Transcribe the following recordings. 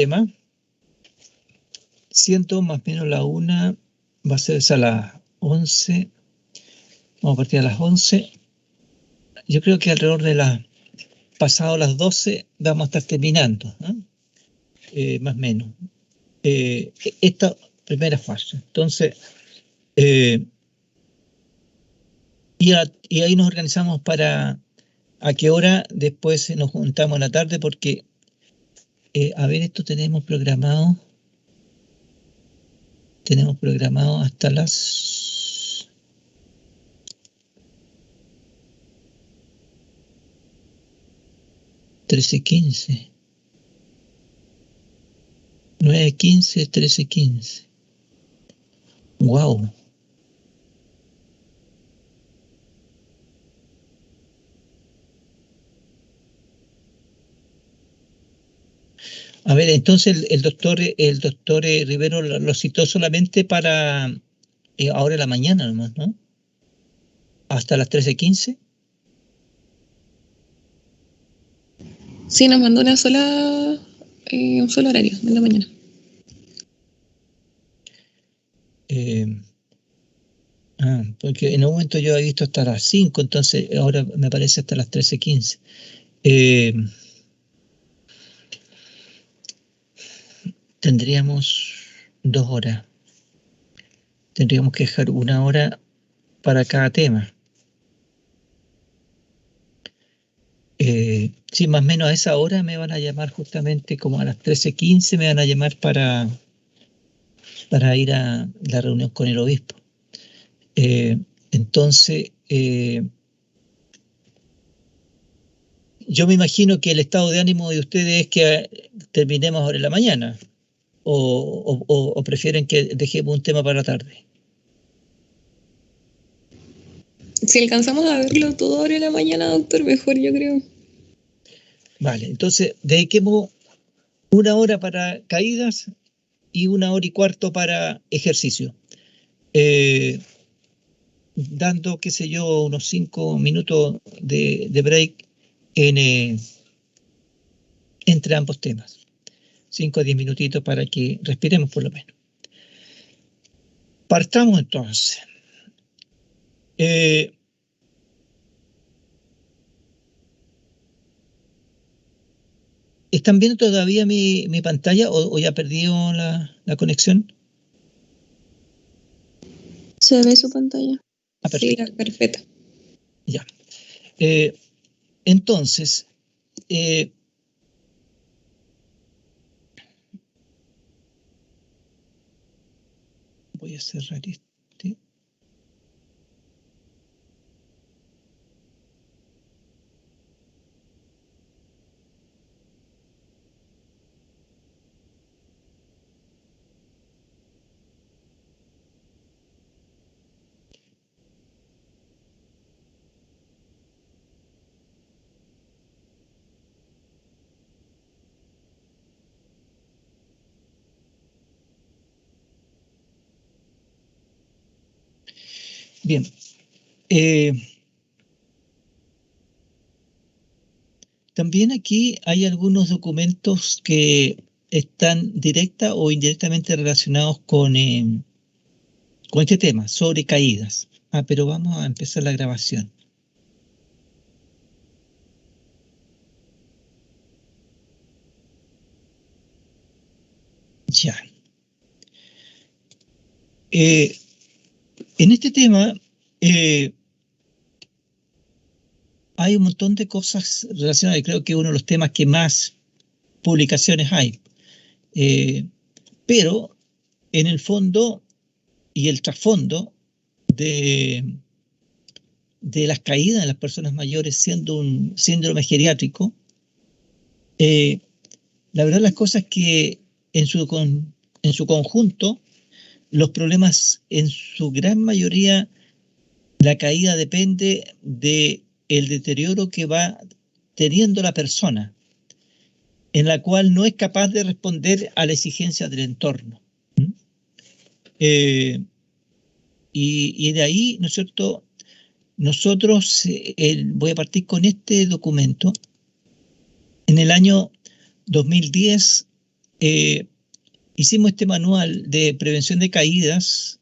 tema, siendo más o menos la 1, va a ser a las 11, vamos a partir a las 11, yo creo que alrededor de pasado las 12 vamos a estar terminando, ¿no? Más o menos, esta primera fase. Entonces, y ahí nos organizamos para a qué hora después nos juntamos en la tarde, porque, a ver, esto tenemos programado hasta las 13:15. 9:15, 13:15. Wow. A ver, entonces el doctor Rivero lo citó solamente para ahora en la mañana nomás, ¿no? Hasta las 13:15. Sí, nos mandó un solo horario en la mañana. Porque en un momento yo había visto hasta las 5, entonces ahora me parece hasta las 13:15. Tendríamos 2 horas. Tendríamos que dejar 1 hora para cada tema. Sí, más o menos a esa hora me van a llamar, justamente como a las 13:15 me van a llamar para ir a la reunión con el obispo. Entonces, yo me imagino que el estado de ánimo de ustedes es que terminemos ahora en la mañana, o prefieren que dejemos un tema para la tarde. Si alcanzamos a verlo todo ahora en la mañana, doctor, mejor, yo creo. Vale, entonces dediquemos 1 hora para caídas y 1 hora y cuarto para ejercicio, dando, qué sé yo, unos 5 minutos de break entre ambos temas. 5 a 10 minutitos para que respiremos por lo menos. Partamos entonces. ¿Están viendo todavía mi pantalla o ya perdió la conexión? Se ve su pantalla. Perfecto. Sí, perfecto. Ya. Entonces, voy a cerrar este. Bien. También aquí hay algunos documentos que están directa o indirectamente relacionados con este tema, sobre caídas. Pero vamos a empezar la grabación. Ya. En este tema hay un montón de cosas relacionadas, y creo que uno de los temas que más publicaciones hay. Pero en el fondo y el trasfondo de las caídas en las personas mayores, siendo un síndrome geriátrico, la verdad las cosas que en su conjunto, los problemas en su gran mayoría, la caída depende del deterioro que va teniendo la persona, en la cual no es capaz de responder a la exigencia del entorno. Y de ahí, ¿no es cierto?, nosotros, voy a partir con este documento. En el año 2010 hicimos este manual de prevención de caídas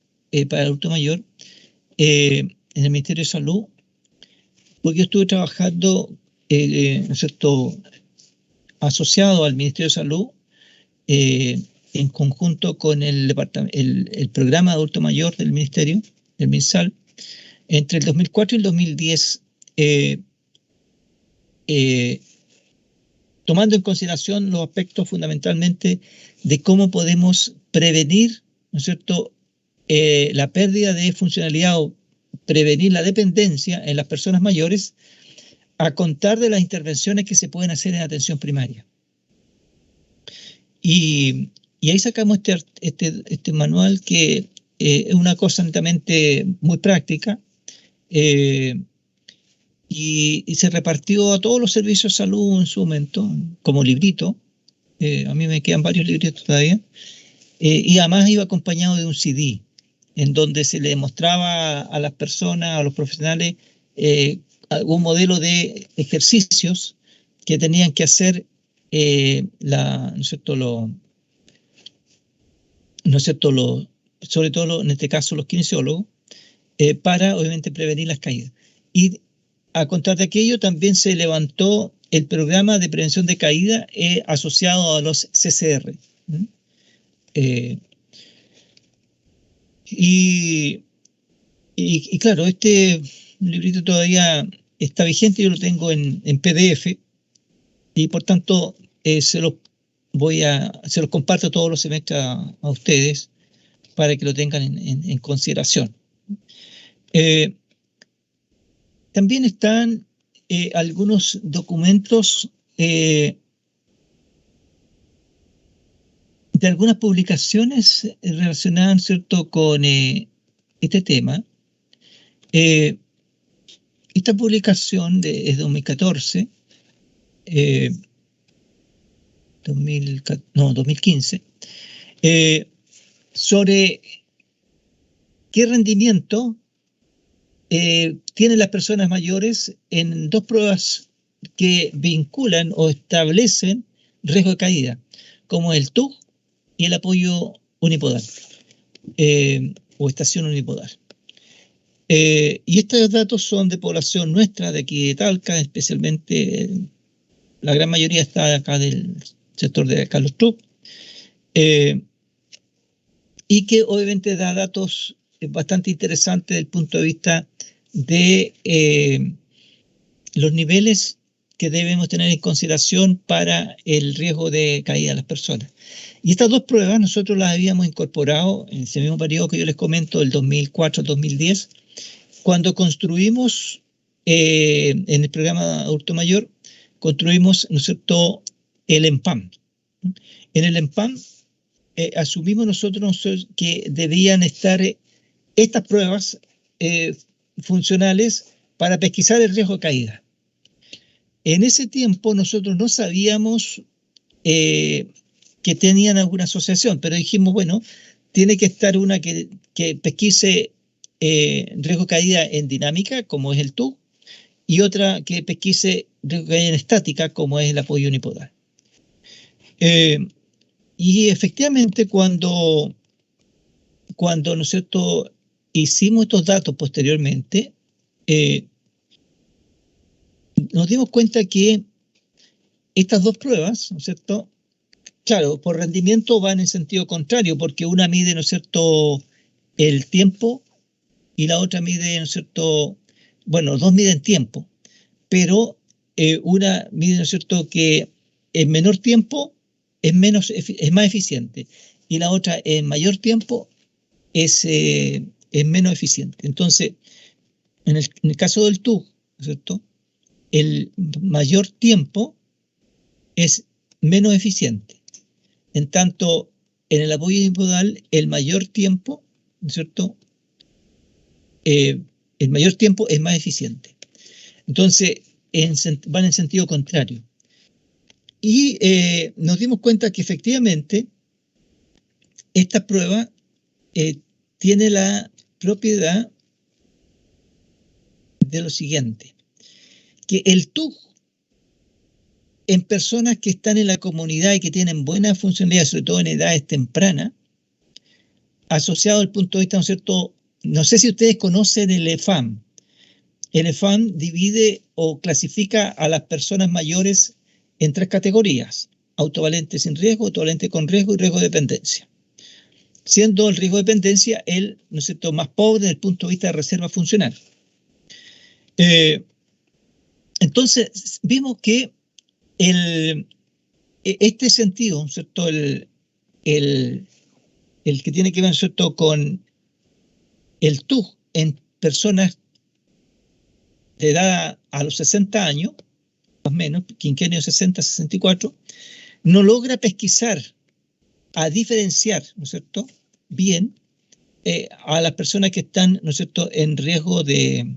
para el adulto mayor en el Ministerio de Salud, porque yo estuve trabajando, ¿no es cierto?, asociado al Ministerio de Salud, en conjunto con el programa de adulto mayor del Ministerio, del MinSal, entre el 2004 y el 2010, tomando en consideración los aspectos fundamentalmente de cómo podemos prevenir, ¿no es cierto?, la pérdida de funcionalidad o prevenir la dependencia en las personas mayores, a contar de las intervenciones que se pueden hacer en atención primaria. Y ahí sacamos este manual que es una cosa netamente muy práctica, y se repartió a todos los servicios de salud en su momento, como librito. A mí me quedan varios libritos todavía. Y además iba acompañado de un CD, en donde se le mostraba a las personas, a los profesionales, algún modelo de ejercicios que tenían que hacer, ¿no es cierto?, sobre todo en este caso los kinesiólogos, para obviamente prevenir las caídas. Y a contar de aquello también se levantó el programa de prevención de caída asociado a los CCR. Y claro, este librito todavía está vigente, yo lo tengo en PDF, y por tanto se los comparto todos los semestres a ustedes para que lo tengan en consideración. También están algunos documentos de algunas publicaciones relacionadas, ¿cierto?, con este tema. Esta publicación es 2014, 2015, sobre qué rendimiento tienen las personas mayores en dos pruebas que vinculan o establecen riesgo de caída, como el TUG y el apoyo unipodal, o estación unipodal. Y estos datos son de población nuestra, de aquí de Talca, especialmente la gran mayoría está acá del sector de Carlos Truk, y que obviamente da datos bastante interesantes desde el punto de vista de los niveles que debemos tener en consideración para el riesgo de caída de las personas. Y estas dos pruebas nosotros las habíamos incorporado en ese mismo periodo que yo les comento, del 2004 al 2010, cuando construimos en el programa adulto mayor, construimos, ¿no es cierto?, el EMPAM. En el EMPAM asumimos nosotros que debían estar estas pruebas funcionales para pesquisar el riesgo de caída. En ese tiempo nosotros no sabíamos que tenían alguna asociación, pero dijimos, bueno, tiene que estar una que pesquise riesgo de caída en dinámica, como es el TUG, y otra que pesquise riesgo de caída en estática, como es el apoyo unipodal. Y efectivamente cuando ¿no es cierto?, hicimos estos datos posteriormente, nos dimos cuenta que estas dos pruebas, ¿no es cierto?, claro, por rendimiento van en sentido contrario, porque una mide, ¿no es cierto?, el tiempo y la otra mide, ¿no es cierto?, bueno, dos miden tiempo, pero una mide, ¿no es cierto?, que en menor tiempo es más eficiente, y la otra en mayor tiempo es menos eficiente. Entonces, en el caso del TUG, ¿no es cierto?, el mayor tiempo es menos eficiente. En tanto, en el apoyo unipodal, el mayor tiempo, ¿no es cierto?, el mayor tiempo es más eficiente. Entonces, van en sentido contrario. Y nos dimos cuenta que efectivamente esta prueba tiene la propiedad de lo siguiente, que el TUG en personas que están en la comunidad y que tienen buena funcionalidad, sobre todo en edades tempranas, asociado al punto de vista, ¿no es cierto? No sé si ustedes conocen el EFAM. El EFAM divide o clasifica a las personas mayores en 3 categorías: autovalente sin riesgo, autovalente con riesgo y riesgo de dependencia. Siendo el riesgo de dependencia el, ¿no es cierto?, más pobre desde el punto de vista de reserva funcional. Entonces, vimos que este sentido, ¿no es cierto?, el que tiene que ver, ¿no es cierto?, con el TUG en personas de edad a los 60 años, más o menos, quinquenio 60-64, no logra pesquisar a diferenciar, ¿no es cierto?, bien a las personas que están, ¿no es cierto?, en riesgo de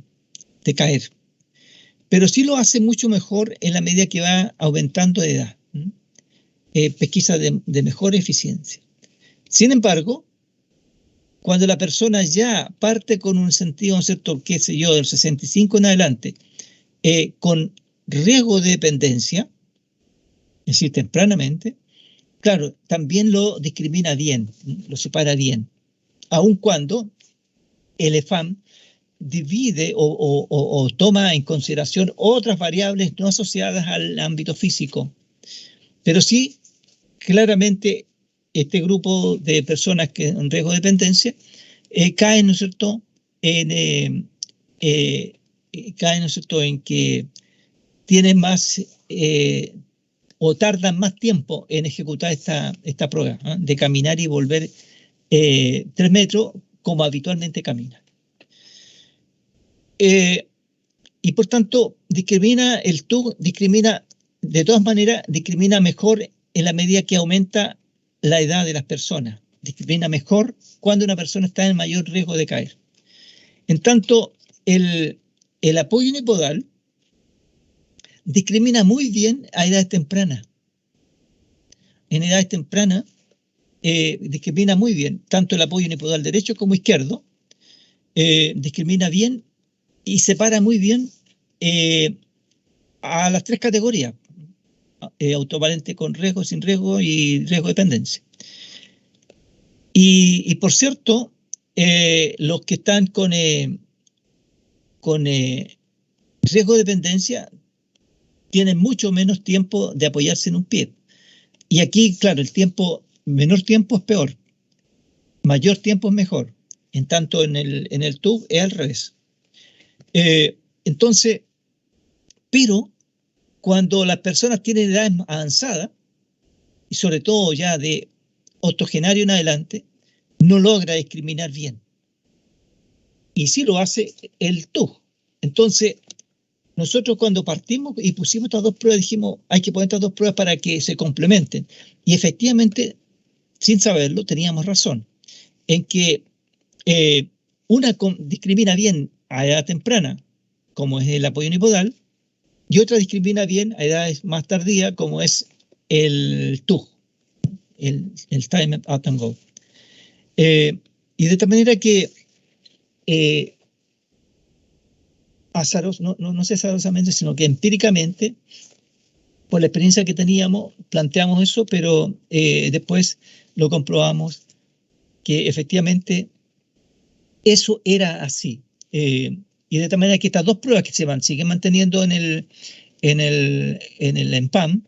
caer. Pero sí lo hace mucho mejor en la medida que va aumentando de edad. Pesquisa de mejor eficiencia. Sin embargo, cuando la persona ya parte con un sentido, ¿no es cierto?, qué sé yo, del 65 en adelante, con riesgo de dependencia, es decir, tempranamente, claro, también lo discrimina bien, lo separa bien, aun cuando el EFAM divide o toma en consideración otras variables no asociadas al ámbito físico. Pero sí, claramente, este grupo de personas que en riesgo de dependencia caen, ¿no es cierto?, caen, ¿no es cierto?, en que tienen más o tardan más tiempo en ejecutar esta prueba, ¿eh?, de caminar y volver 3 metros como habitualmente caminan. Y por tanto, el TUG discrimina, de todas maneras, discrimina mejor en la medida que aumenta la edad de las personas. Discrimina mejor cuando una persona está en mayor riesgo de caer. En tanto, el apoyo unipodal discrimina muy bien a edades tempranas. En edades tempranas discrimina muy bien tanto el apoyo unipodal derecho como izquierdo. Discrimina bien y separa muy bien a las 3 categorías: autovalente con riesgo, sin riesgo y riesgo de dependencia. Y por cierto, los que están con riesgo de dependencia tienen mucho menos tiempo de apoyarse en un pie. Y aquí, claro, menor tiempo es peor, mayor tiempo es mejor. En tanto, en el TUG es al revés. Entonces, pero cuando las personas tienen edad avanzada, y sobre todo ya de octogenario en adelante, no logra discriminar bien. Y sí lo hace el TUG. Entonces, nosotros cuando partimos y pusimos estas 2 pruebas, dijimos, hay que poner estas 2 pruebas para que se complementen. Y efectivamente, sin saberlo, teníamos razón, en que una discrimina bien a edad temprana, como es el apoyo unipodal, y otra discrimina bien a edades más tardías, como es el TUG, el Time Up and Go. Y de tal manera que no sé azarosamente, sino que empíricamente, por la experiencia que teníamos, planteamos eso, pero después lo comprobamos que efectivamente eso era así. Y de tal manera que estas 2 pruebas que siguen manteniendo en el EMPAM,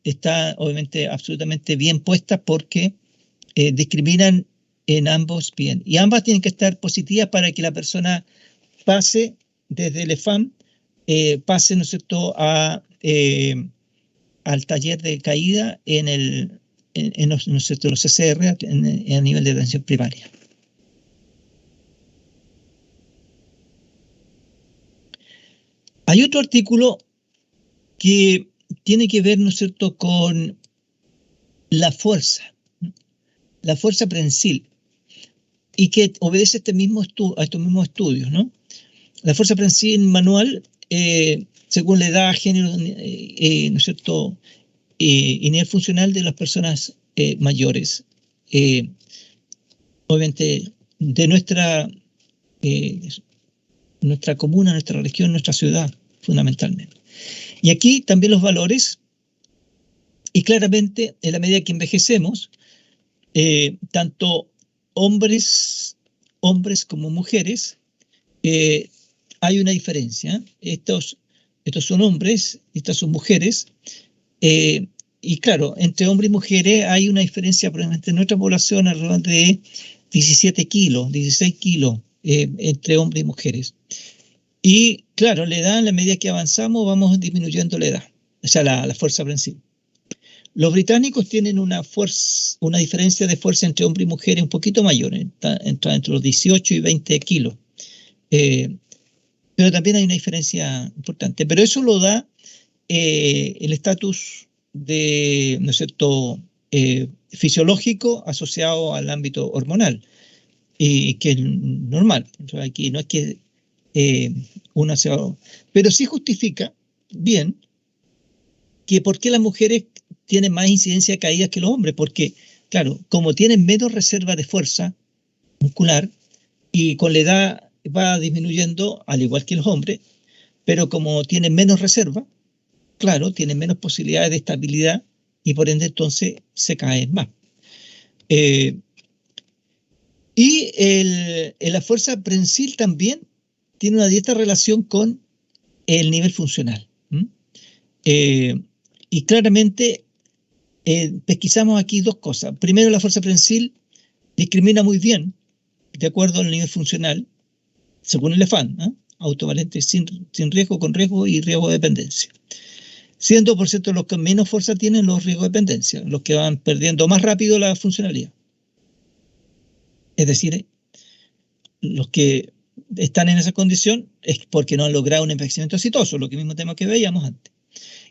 está obviamente absolutamente bien puestas porque discriminan en ambos bien. Y ambas tienen que estar positivas para que la persona pase desde el EFAM, pase, ¿no es cierto?, al taller de caída en los CCR a nivel de atención primaria. Hay otro artículo que tiene que ver, ¿no es cierto?, con la fuerza prensil, y que obedece a estos mismos estudios, ¿no? La fuerza prensil manual, según la edad, género, ¿no es cierto?, y nivel funcional de las personas mayores, obviamente de nuestra comuna, nuestra región, nuestra ciudad, fundamentalmente. Y aquí también los valores, y claramente en la medida que envejecemos, tanto hombres como mujeres, hay una diferencia. Estos son hombres, estas son mujeres, y claro, entre hombres y mujeres hay una diferencia, probablemente en nuestra población, alrededor de 17 kilos, 16 kilos entre hombres y mujeres. Y claro, la edad, en la medida que avanzamos, vamos disminuyendo la edad, o sea, la fuerza prensil. Los británicos tienen una diferencia de fuerza entre hombres y mujeres un poquito mayor, entre los 18 y 20 kilos. Pero también hay una diferencia importante. Pero eso lo da el estatus de, ¿no es cierto?, fisiológico asociado al ámbito hormonal, y que es normal. Entonces, aquí no es que uno sea... Pero sí justifica bien que por qué las mujeres tienen más incidencia de caídas que los hombres, porque, claro, como tienen menos reserva de fuerza muscular y con la edad va disminuyendo, al igual que los hombres, pero como tienen menos reserva, claro, tienen menos posibilidades de estabilidad y por ende entonces se caen más. Y la fuerza prensil también tiene una directa relación con el nivel funcional. Y claramente pesquisamos aquí dos cosas. Primero, la fuerza prensil discrimina muy bien, de acuerdo al nivel funcional, según el EFAN, autovalente sin riesgo, con riesgo y riesgo de dependencia. Siendo, por cierto, los que menos fuerza tienen los riesgos de dependencia, los que van perdiendo más rápido la funcionalidad. Es decir, los que están en esa condición es porque no han logrado un envejecimiento exitoso, lo que mismo tema que veíamos antes.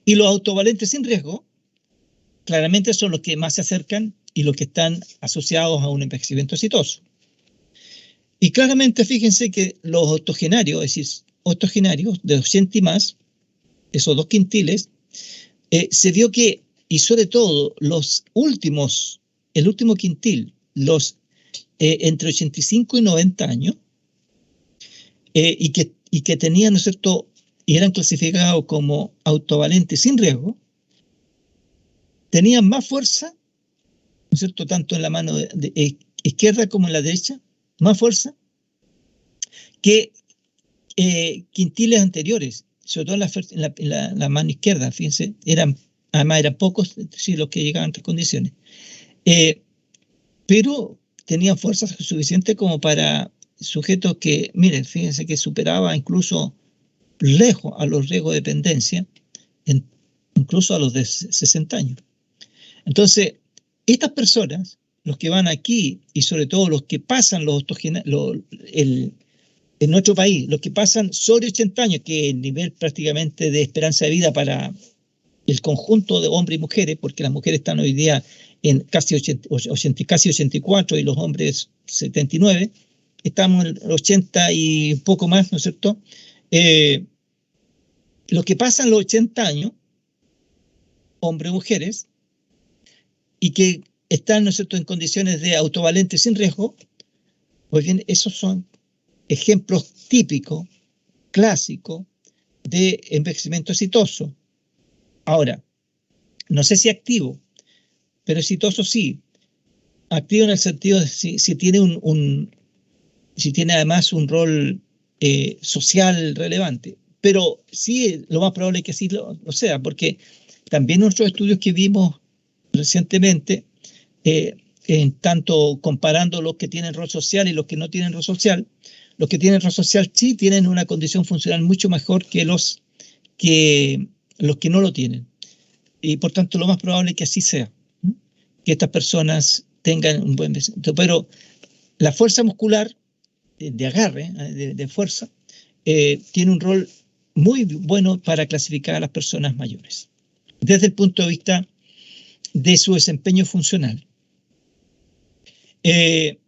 Y los autovalentes sin riesgo, claramente son los que más se acercan y los que están asociados a un envejecimiento exitoso. Y claramente fíjense que los octogenarios, es decir, octogenarios de 80 y más, esos 2 quintiles, se vio que, y sobre todo los últimos, el último quintil, los entre 85 y 90 años, y que tenían, ¿no es cierto?, y eran clasificados como autovalentes sin riesgo, tenían más fuerza, ¿no es cierto?, tanto en la mano izquierda como en la derecha, más fuerza que quintiles anteriores, sobre todo en la mano izquierda. Fíjense, además eran pocos, sí, los que llegaban a estas condiciones, pero tenían fuerza suficiente como para sujetos que, miren, fíjense que superaba incluso lejos a los riesgos de dependencia, incluso a los de 60 años. Entonces, estas personas, los que van aquí, y sobre todo los que pasan en nuestro país, los que pasan sobre 80 años, que es el nivel prácticamente de esperanza de vida para el conjunto de hombres y mujeres, porque las mujeres están hoy día en casi 84 y los hombres 79, estamos en 80 y un poco más, ¿no es cierto? Los que pasan los 80 años, hombres y mujeres, y que están, ¿no es cierto?, en condiciones de autovalente sin riesgo, pues bien, esos son ejemplos típicos, clásicos, de envejecimiento exitoso. Ahora, no sé si activo, pero exitoso sí. Activo en el sentido de si tiene si tiene además un rol social relevante. Pero sí, lo más probable es que sí lo sea, porque también nuestros estudios que vimos recientemente, en tanto comparando los que tienen rol social y los que no tienen rol social, los que tienen rol social sí tienen una condición funcional mucho mejor que los que no lo tienen. Y por tanto, lo más probable es que así sea, que estas personas tengan un buen envejecimiento. Pero la fuerza muscular de agarre, de fuerza, tiene un rol muy bueno para clasificar a las personas mayores, desde el punto de vista de su desempeño funcional. Hay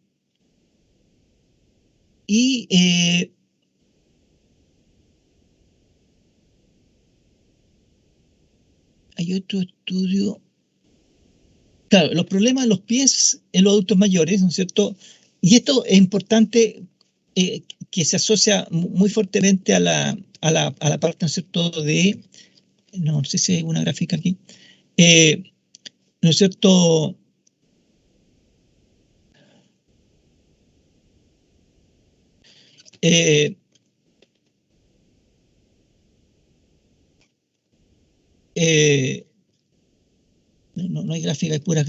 otro estudio. Claro, los problemas de los pies en los adultos mayores, ¿no es cierto? Y esto es importante, que se asocia muy fuertemente a la parte, ¿no es cierto?, de no sé si hay una gráfica aquí, ¿no es cierto? No hay gráfica, hay puras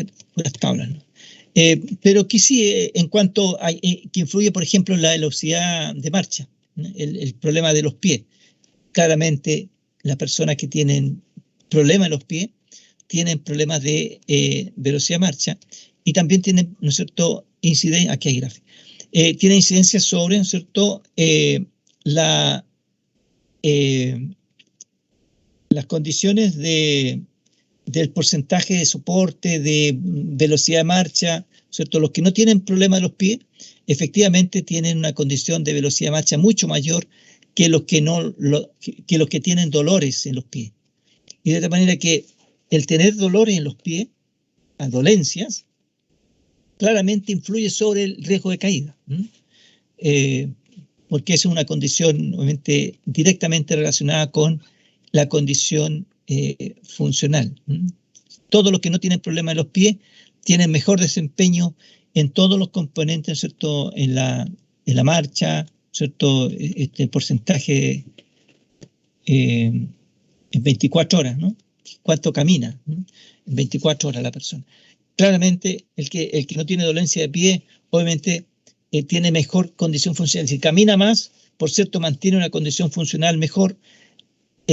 tablas, ¿no? Pero aquí sí, en cuanto a que influye, por ejemplo, en la velocidad de marcha, ¿no? El problema de los pies. Claramente, las personas que tienen problemas en los pies tienen problemas de velocidad de marcha y también tienen, ¿no es cierto?, incidencia, aquí hay gráfica, tiene incidencia sobre, ¿no es cierto?, las condiciones del porcentaje de soporte, de velocidad de marcha, ¿cierto? Los que no tienen problema de los pies, efectivamente tienen una condición de velocidad de marcha mucho mayor que los que, que los que tienen dolores en los pies. Y de tal manera que el tener dolores en los pies, las dolencias, claramente influye sobre el riesgo de caída, porque es una condición obviamente directamente relacionada con la condición funcional. Todos los que no tienen problema en los pies tienen mejor desempeño en todos los componentes, ¿cierto?, en la marcha, ¿cierto?, este porcentaje en 24 horas, ¿no? ¿Cuánto camina? ¿No? En 24 horas la persona. Claramente, el que no tiene dolencia de pie, obviamente tiene mejor condición funcional. Si camina más, por cierto, mantiene una condición funcional mejor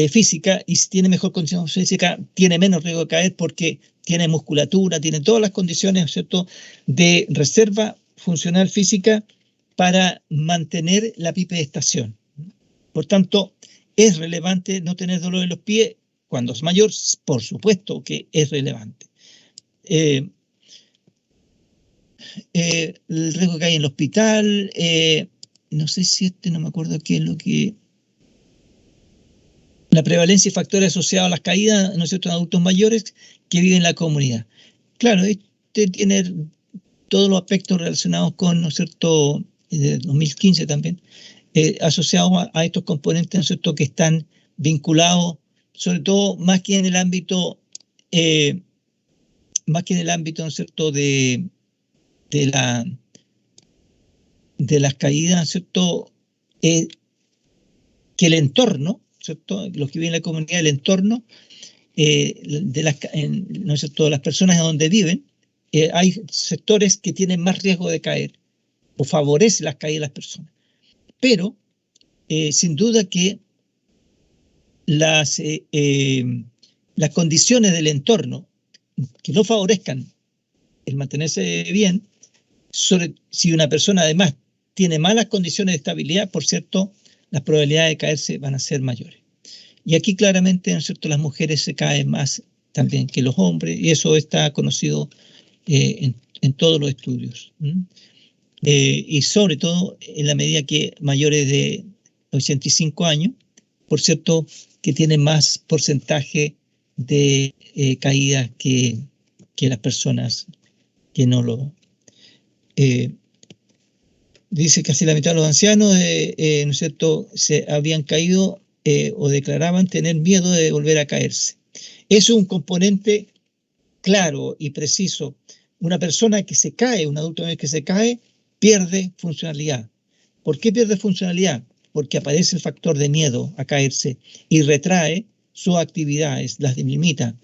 física, y si tiene mejor condición física, tiene menos riesgo de caer porque tiene musculatura, tiene todas las condiciones, ¿cierto?, de reserva funcional física para mantener la bipedestación. Por tanto, es relevante no tener dolor en los pies. Cuando es mayor, por supuesto que es relevante. El riesgo que hay en el hospital, no sé si no me acuerdo qué es lo que... La prevalencia y factores asociados a las caídas, ¿no es cierto?, en adultos mayores que viven en la comunidad. Claro, este tiene todos los aspectos relacionados con, ¿no es cierto?, de 2015 también, asociados a estos componentes, ¿no es cierto?, que están vinculados, sobre todo más que en el ámbito, ¿no es cierto?, de las caídas, ¿no es cierto?, que el entorno, ¿cierto?, los que viven en la comunidad, el entorno, ¿no es cierto?, las personas donde viven, hay sectores que tienen más riesgo de caer o favorece las caídas de las personas. Pero, sin duda que las condiciones del entorno que no favorezcan el mantenerse bien, si una persona además tiene malas condiciones de estabilidad, por cierto, las probabilidades de caerse van a ser mayores. Y aquí claramente, ¿no es cierto?, las mujeres se caen más también que los hombres, y eso está conocido en todos los estudios. Y sobre todo en la medida que mayores de 85 años, por cierto, que tienen más porcentaje de caídas que las personas que no lo... dice que casi la mitad de los ancianos, ¿no es cierto?, se habían caído o declaraban tener miedo de volver a caerse. Eso es un componente claro y preciso. Una persona que se cae, un adulto mayor que se cae, pierde funcionalidad. ¿Por qué pierde funcionalidad? Porque aparece el factor de miedo a caerse y retrae sus actividades, las limita.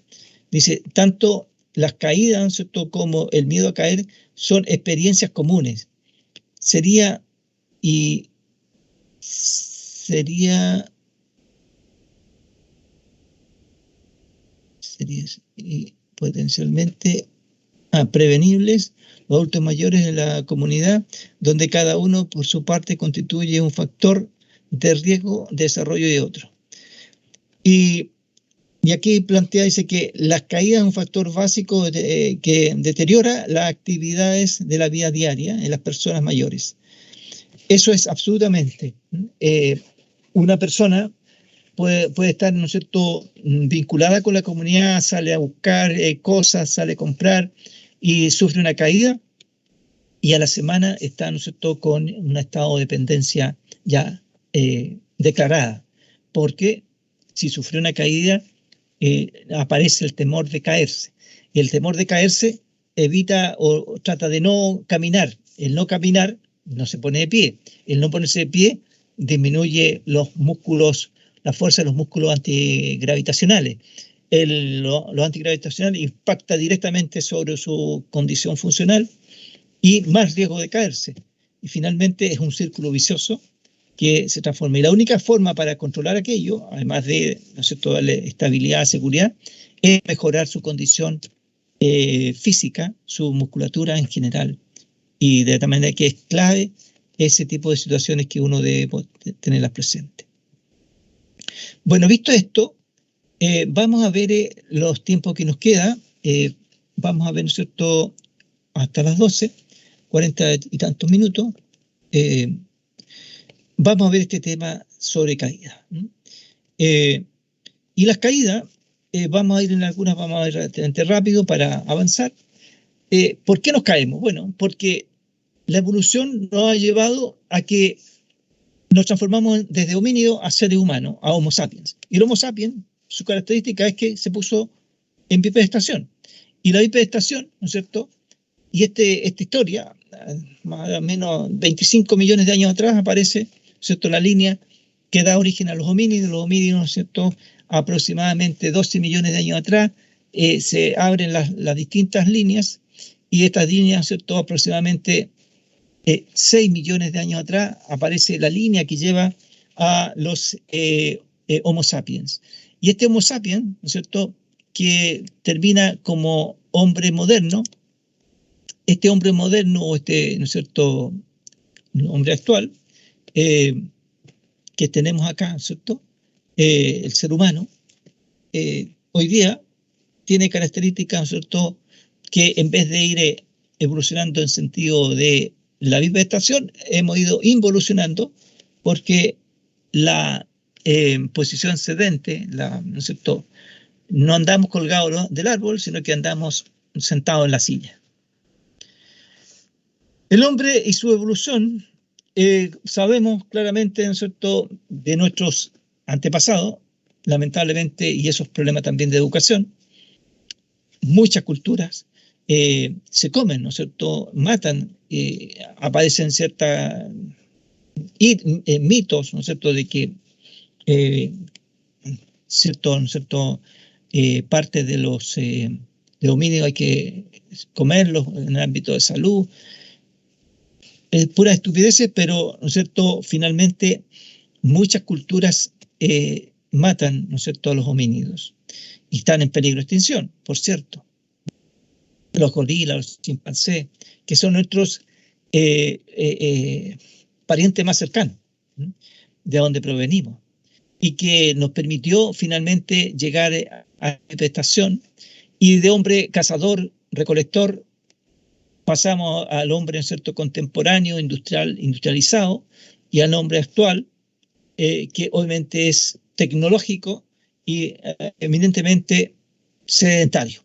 Dice, tanto las caídas, ¿cierto?, como el miedo a caer son experiencias comunes. Sería potencialmente prevenibles los adultos mayores de la comunidad, donde cada uno por su parte constituye un factor de riesgo de desarrollo de otro. Y aquí plantea, dice que las caídas es un factor básico que deteriora las actividades de la vida diaria en las personas mayores. Eso es absolutamente. Una persona puede estar, ¿no es cierto?, vinculada con la comunidad, sale a buscar cosas, sale a comprar y sufre una caída, y a la semana está, ¿no es cierto?, con un estado de dependencia ya declarada, porque si sufrió una caída aparece el temor de caerse. Y el temor de caerse evita o trata de no caminar. El no caminar no se pone de pie. El no ponerse de pie disminuye los músculos, la fuerza de los músculos antigravitacionales. Lo antigravitacional impacta directamente sobre su condición funcional y más riesgo de caerse. Y finalmente es un círculo vicioso que se transforma. Y la única forma para controlar aquello, además de, ¿no sé, toda la estabilidad, seguridad, es mejorar su condición física, su musculatura en general. Y de tal manera que es clave ese tipo de situaciones que uno debe tenerlas presentes. Bueno, visto esto, vamos a ver los tiempos que nos queda. Vamos a ver, ¿no es cierto?, hasta las 12, 40 y tantos minutos. Vamos a ver este tema sobre caída. Y las caídas, vamos a ir en algunas, vamos a ir relativamente rápido para avanzar. ¿Por qué nos caemos? Bueno, porque la evolución nos ha llevado a que nos transformamos desde homínido a seres humanos, a Homo sapiens. Y el Homo sapiens, su característica es que se puso en bipedestación. Y la bipedestación, ¿no es cierto?, y esta historia, más o menos 25 millones de años atrás, aparece, ¿cierto?, la línea que da origen a los homínidos. Los homínidos, ¿no es cierto?, aproximadamente 12 millones de años atrás, se abren las distintas líneas, y estas líneas, ¿cierto?, aproximadamente 6 millones de años atrás, aparece la línea que lleva a los Homo sapiens. Y este Homo sapiens, ¿no es cierto?, que termina como hombre moderno, este hombre moderno, o este, ¿no es cierto?, hombre actual, que tenemos acá, ¿cierto?, el ser humano, hoy día tiene características, ¿no es cierto?, que en vez de ir evolucionando en sentido de la bipedestación, hemos ido involucionando, porque la posición sedente, ¿no es cierto?, no andamos colgados del árbol, sino que andamos sentados en la silla. El hombre y su evolución, sabemos claramente, ¿no es cierto?, de nuestros antepasados, lamentablemente, y esos problemas también de educación. Muchas culturas se comen, ¿no es cierto?, matan, aparecen ciertos mitos, ¿no es cierto?, de que ¿no es cierto?, parte de los de homínidos hay que comerlos en el ámbito de salud. Puras estupideces, pero, ¿no es cierto?, finalmente muchas culturas matan, ¿no es cierto?, a los homínidos, y están en peligro de extinción, por cierto. Los gorilas, los chimpancés, que son nuestros parientes más cercanos, de donde provenimos, y que nos permitió finalmente llegar a la bipedestación, y de hombre cazador, recolector, pasamos al hombre, ¿no es cierto?, contemporáneo, industrializado, y al hombre actual, que obviamente es tecnológico y eminentemente sedentario.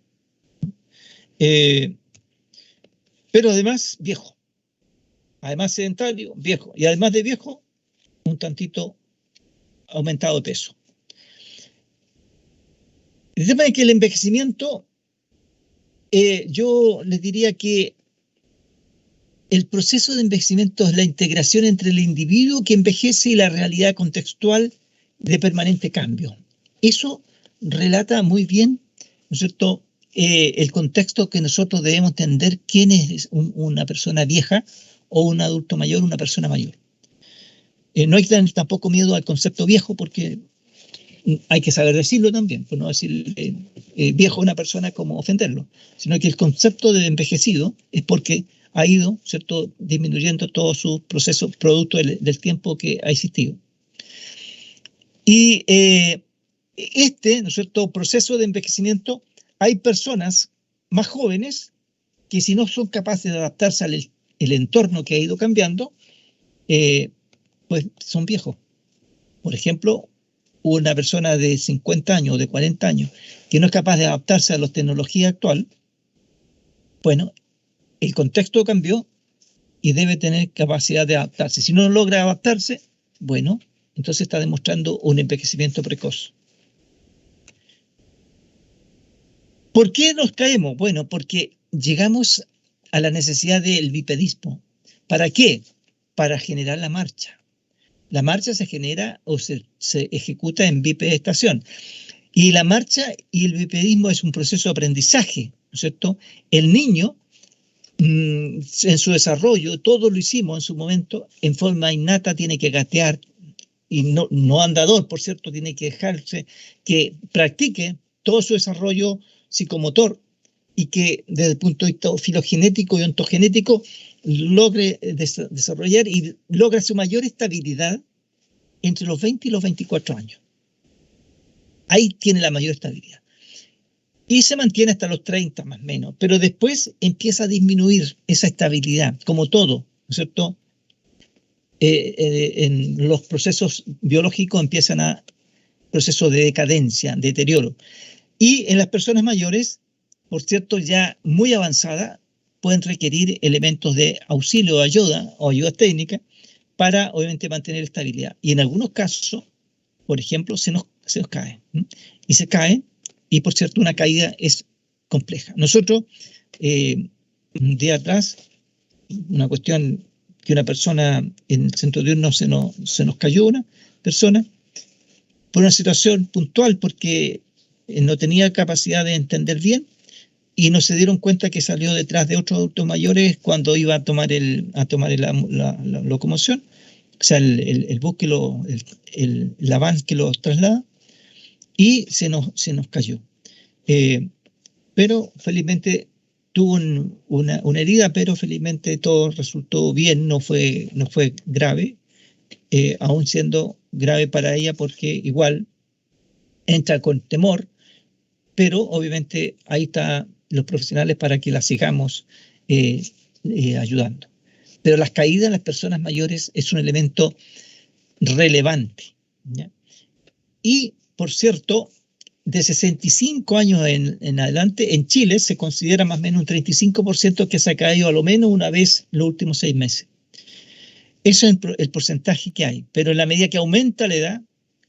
Pero además viejo, además sedentario, viejo, y además de viejo, un tantito aumentado de peso. El tema es que el envejecimiento, yo les diría que el proceso de envejecimiento es la integración entre el individuo que envejece y la realidad contextual de permanente cambio. Eso relata muy bien, ¿no es cierto?, el contexto que nosotros debemos entender quién es una persona vieja o un adulto mayor, una persona mayor. No hay que tener tampoco miedo al concepto viejo, porque hay que saber decirlo también, pues no decir viejo a una persona como ofenderlo, sino que el concepto de envejecido es porque ha ido, ¿cierto?, disminuyendo todo su proceso producto del tiempo que ha existido. Y ¿no es cierto?, proceso de envejecimiento, hay personas más jóvenes que, si no son capaces de adaptarse al entorno que ha ido cambiando, pues son viejos. Por ejemplo, una persona de 50 años o de 40 años que no es capaz de adaptarse a la tecnología actual, bueno, el contexto cambió y debe tener capacidad de adaptarse. Si no logra adaptarse, bueno, entonces está demostrando un envejecimiento precoz. ¿Por qué nos caemos? Bueno, porque llegamos a la necesidad del bipedismo. ¿Para qué? Para generar la marcha. La marcha se genera o se ejecuta en bipedestación. Y la marcha y el bipedismo es un proceso de aprendizaje, ¿no es cierto? El niño, en su desarrollo, todo lo hicimos en su momento, en forma innata tiene que gatear, y no andador, por cierto, tiene que dejarse que practique todo su desarrollo psicomotor y que desde el punto de vista filogenético y ontogenético logre desarrollar y logra su mayor estabilidad entre los 20 y los 24 años. Ahí tiene la mayor estabilidad. Y se mantiene hasta los 30 más o menos, pero después empieza a disminuir esa estabilidad, como todo, ¿no es cierto? En los procesos biológicos empiezan a procesos de decadencia, deterioro. Y en las personas mayores, por cierto, ya muy avanzadas, pueden requerir elementos de auxilio o ayuda técnica para, obviamente, mantener estabilidad. Y en algunos casos, por ejemplo, se nos caen. Y se caen, y por cierto, una caída es compleja. Nosotros, un día atrás, una cuestión que una persona en el centro diurno se nos cayó una persona por una situación puntual porque no tenía capacidad de entender bien y no se dieron cuenta que salió detrás de otros adultos mayores cuando iba a tomar la locomoción, o sea, el bus la van que lo traslada, y se nos cayó. Pero felizmente tuvo una herida, pero felizmente todo resultó bien, no fue grave, aún siendo grave para ella porque igual entra con temor, pero obviamente ahí están los profesionales para que la sigamos ayudando. Pero las caídas en las personas mayores es un elemento relevante, ¿ya? Y, por cierto, de 65 años en adelante, en Chile se considera más o menos un 35% que se ha caído a lo menos una vez en los últimos 6 meses. Eso es el porcentaje que hay. Pero en la medida que aumenta la edad,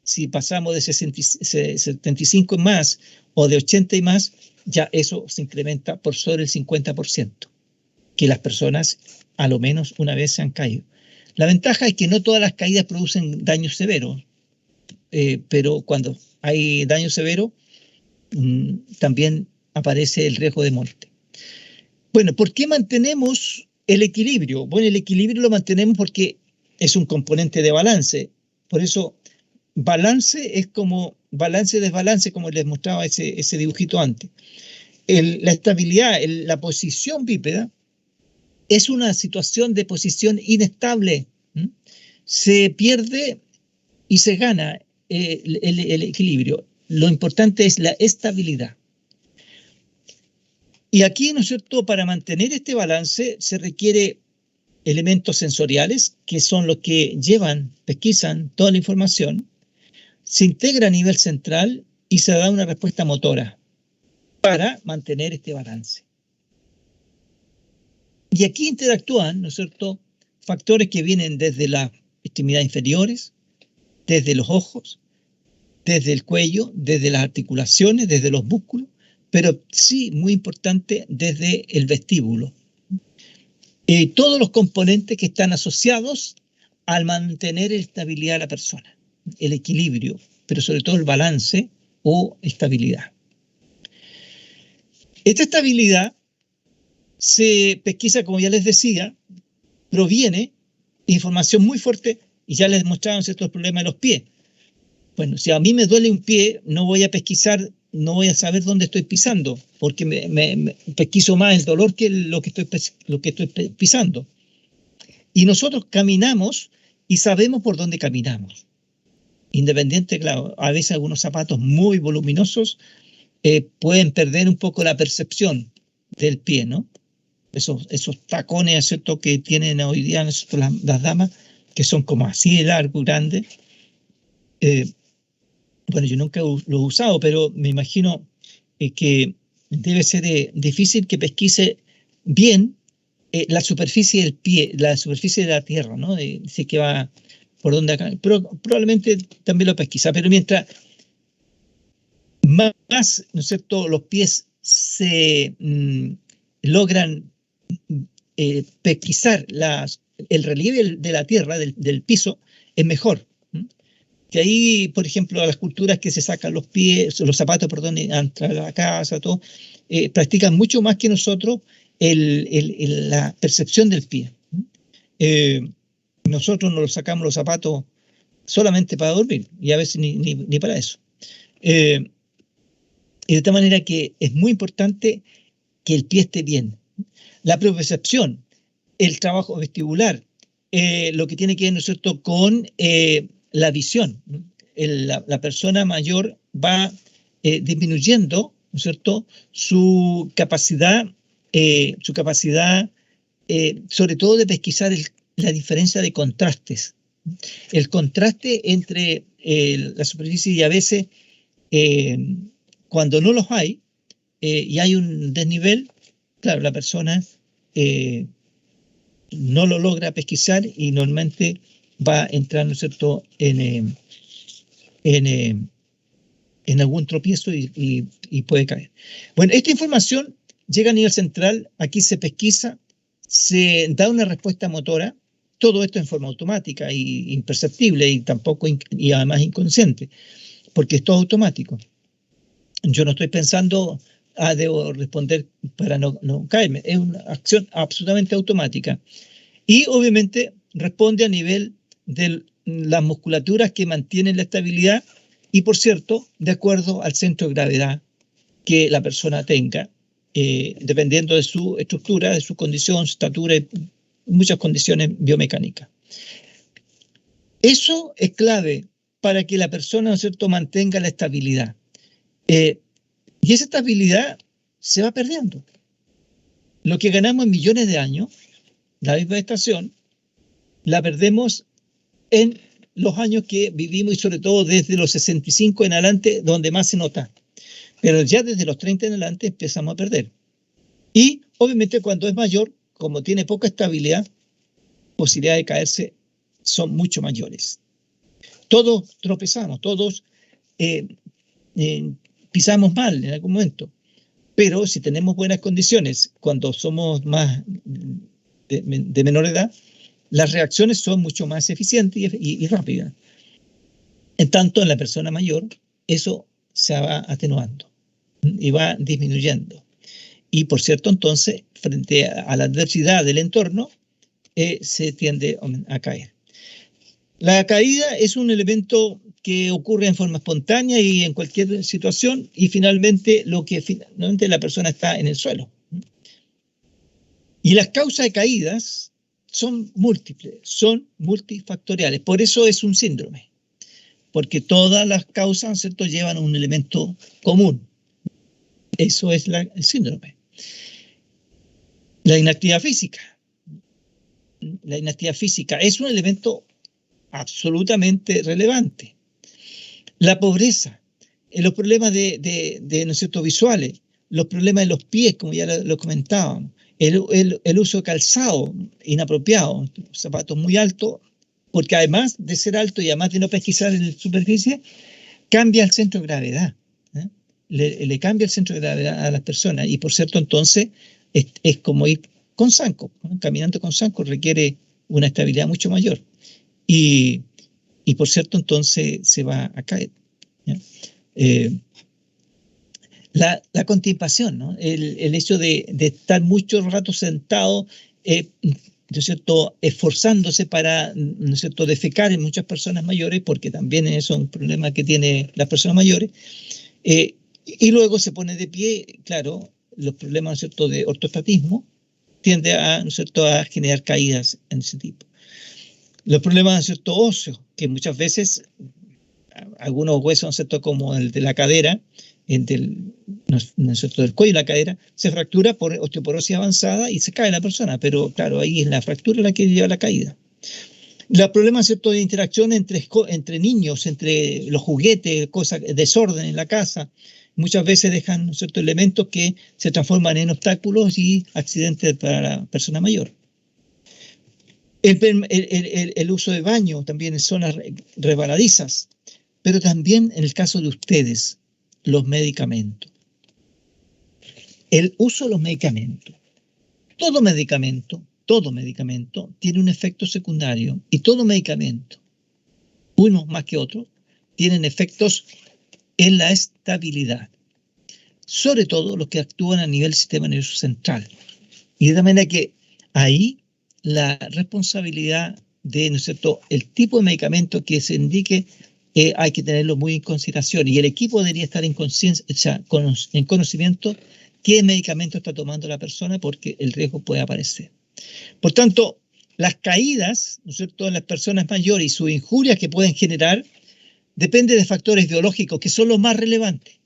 si pasamos de 75 y más o de 80 y más, ya eso se incrementa por sobre el 50%, que las personas a lo menos una vez se han caído. La ventaja es que no todas las caídas producen daños severos, pero cuando hay daño severo, también aparece el riesgo de muerte. Bueno, ¿por qué mantenemos el equilibrio? Bueno, el equilibrio lo mantenemos porque es un componente de balance. Por eso, balance es como balance-desbalance, como les mostraba ese dibujito antes. La estabilidad, la posición bípeda, es una situación de posición inestable. Se pierde y se gana el equilibrio. Lo importante es la estabilidad. Y aquí, ¿no es cierto?, para mantener este balance se requiere elementos sensoriales, que son los que pesquisan toda la información, se integra a nivel central y se da una respuesta motora para mantener este balance. Y aquí interactúan, ¿no es cierto?, factores que vienen desde las extremidades inferiores, desde los ojos, desde el cuello, desde las articulaciones, desde los músculos, pero sí, muy importante, desde el vestíbulo. Todos los componentes que están asociados al mantener la estabilidad de la persona, el equilibrio, pero sobre todo el balance o estabilidad. Esta estabilidad se pesquisa, como ya les decía, proviene de información muy fuerte, y ya les mostraron estos problemas de los pies. Bueno, si a mí me duele un pie, no voy a pesquisar, no voy a saber dónde estoy pisando, porque me pesquiso más el dolor que lo que estoy pisando. Y nosotros caminamos y sabemos por dónde caminamos. Independiente, claro, a veces algunos zapatos muy voluminosos pueden perder un poco la percepción del pie, ¿no? Esos tacones, ¿cierto?, que tienen hoy día las damas, que son como así de largo, grande. Bueno, yo nunca lo he usado, pero me imagino que debe ser difícil que pesquise bien la superficie del pie, la superficie de la tierra, ¿no? Dice que va por donde acá, pero probablemente también lo pesquisa. Pero mientras más, ¿no es cierto?, los pies se logran pesquisar el relieve de la tierra, del piso, es mejor. Que ahí, por ejemplo, las culturas que se sacan los zapatos, perdón, entran a la casa, todo, practican mucho más que nosotros la percepción del pie. Nosotros nos sacamos los zapatos solamente para dormir y a veces ni para eso. Y de tal manera que es muy importante que el pie esté bien. La propiocepción, el trabajo vestibular, lo que tiene que ver, ¿no es cierto?, con la visión. La persona mayor va disminuyendo, ¿no es cierto?, su capacidad sobre todo de pesquisar la diferencia de contrastes. El contraste entre la superficie y a veces cuando no los hay y hay un desnivel, claro, la persona no lo logra pesquisar y normalmente va a entrar, ¿no es cierto?, en algún tropiezo y puede caer. Bueno, esta información llega a nivel central, aquí se pesquisa, se da una respuesta motora, todo esto en forma automática e imperceptible y además inconsciente, porque es todo automático. Yo no estoy pensando, debo responder para no caerme, es una acción absolutamente automática. Y obviamente responde a nivel de las musculaturas que mantienen la estabilidad y, por cierto, de acuerdo al centro de gravedad que la persona tenga, dependiendo de su estructura, de su condición, su estatura y muchas condiciones biomecánicas. Eso es clave para que la persona, ¿no es cierto?, mantenga la estabilidad. Y esa estabilidad se va perdiendo. Lo que ganamos en millones de años, la misma estación, la perdemos en los años que vivimos y sobre todo desde los 65 en adelante, donde más se nota. Pero ya desde los 30 en adelante empezamos a perder. Y obviamente cuando es mayor, como tiene poca estabilidad, posibilidades de caerse son mucho mayores. Todos tropezamos, todos pisamos mal en algún momento. Pero si tenemos buenas condiciones, cuando somos más de menor edad, las reacciones son mucho más eficientes y rápidas. En tanto, en la persona mayor, eso se va atenuando y va disminuyendo. Y por cierto, entonces, frente a la adversidad del entorno, se tiende a caer. La caída es un elemento que ocurre en forma espontánea y en cualquier situación, y finalmente la persona está en el suelo. Y las causas de caídas son múltiples, son multifactoriales. Por eso es un síndrome, porque todas las causas, ¿cierto?, llevan un elemento común. Eso es el síndrome. La inactividad física. La inactividad física es un elemento absolutamente relevante. La pobreza, los problemas ¿no es cierto?, visuales, los problemas de los pies, como ya lo comentábamos, el uso de calzado inapropiado, zapatos muy altos, porque además de ser alto y además de no pesquisar en la superficie, cambia el centro de gravedad. Le cambia el centro de gravedad a las personas y por cierto entonces es como ir con zanco, ¿no? Caminando con zanco requiere una estabilidad mucho mayor y por cierto entonces se va a caer. La constipación, ¿no? El hecho de estar mucho rato sentado, ¿no es cierto?, esforzándose para, ¿no es cierto?, defecar en muchas personas mayores, porque también eso es un problema que tienen las personas mayores, y luego se pone de pie, claro, los problemas, ¿no es cierto?, de ortostatismo tiende ¿no es cierto?, a generar caídas en ese tipo. Los problemas, ¿no es cierto?, óseos, que muchas veces algunos huesos, ¿no es cierto?, como el de la cadera, ¿no es cierto?, del cuello y la cadera, se fractura por osteoporosis avanzada y se cae la persona, pero claro, ahí es la fractura la que lleva a la caída. Los problemas, ¿cierto?, de interacción entre niños, entre los juguetes, cosas, desorden en la casa, muchas veces dejan, ¿no es cierto?, elementos que se transforman en obstáculos y accidentes para la persona mayor. El uso de baño también en zonas resbaladizas, pero también en el caso de ustedes, los medicamentos. el uso de los medicamentos. Todo medicamento tiene un efecto secundario y todo medicamento, unos más que otros, tienen efectos en la estabilidad, sobre todo los que actúan a nivel del sistema nervioso central. Y de tal manera que ahí la responsabilidad de, ¿no es cierto?, el tipo de medicamento que se indique, hay que tenerlo muy en consideración. Y el equipo debería estar en conocimiento qué medicamento está tomando la persona, porque el riesgo puede aparecer. Por tanto, las caídas, ¿no es cierto?, en las personas mayores y sus injurias que pueden generar, depende de factores biológicos que son los más relevantes.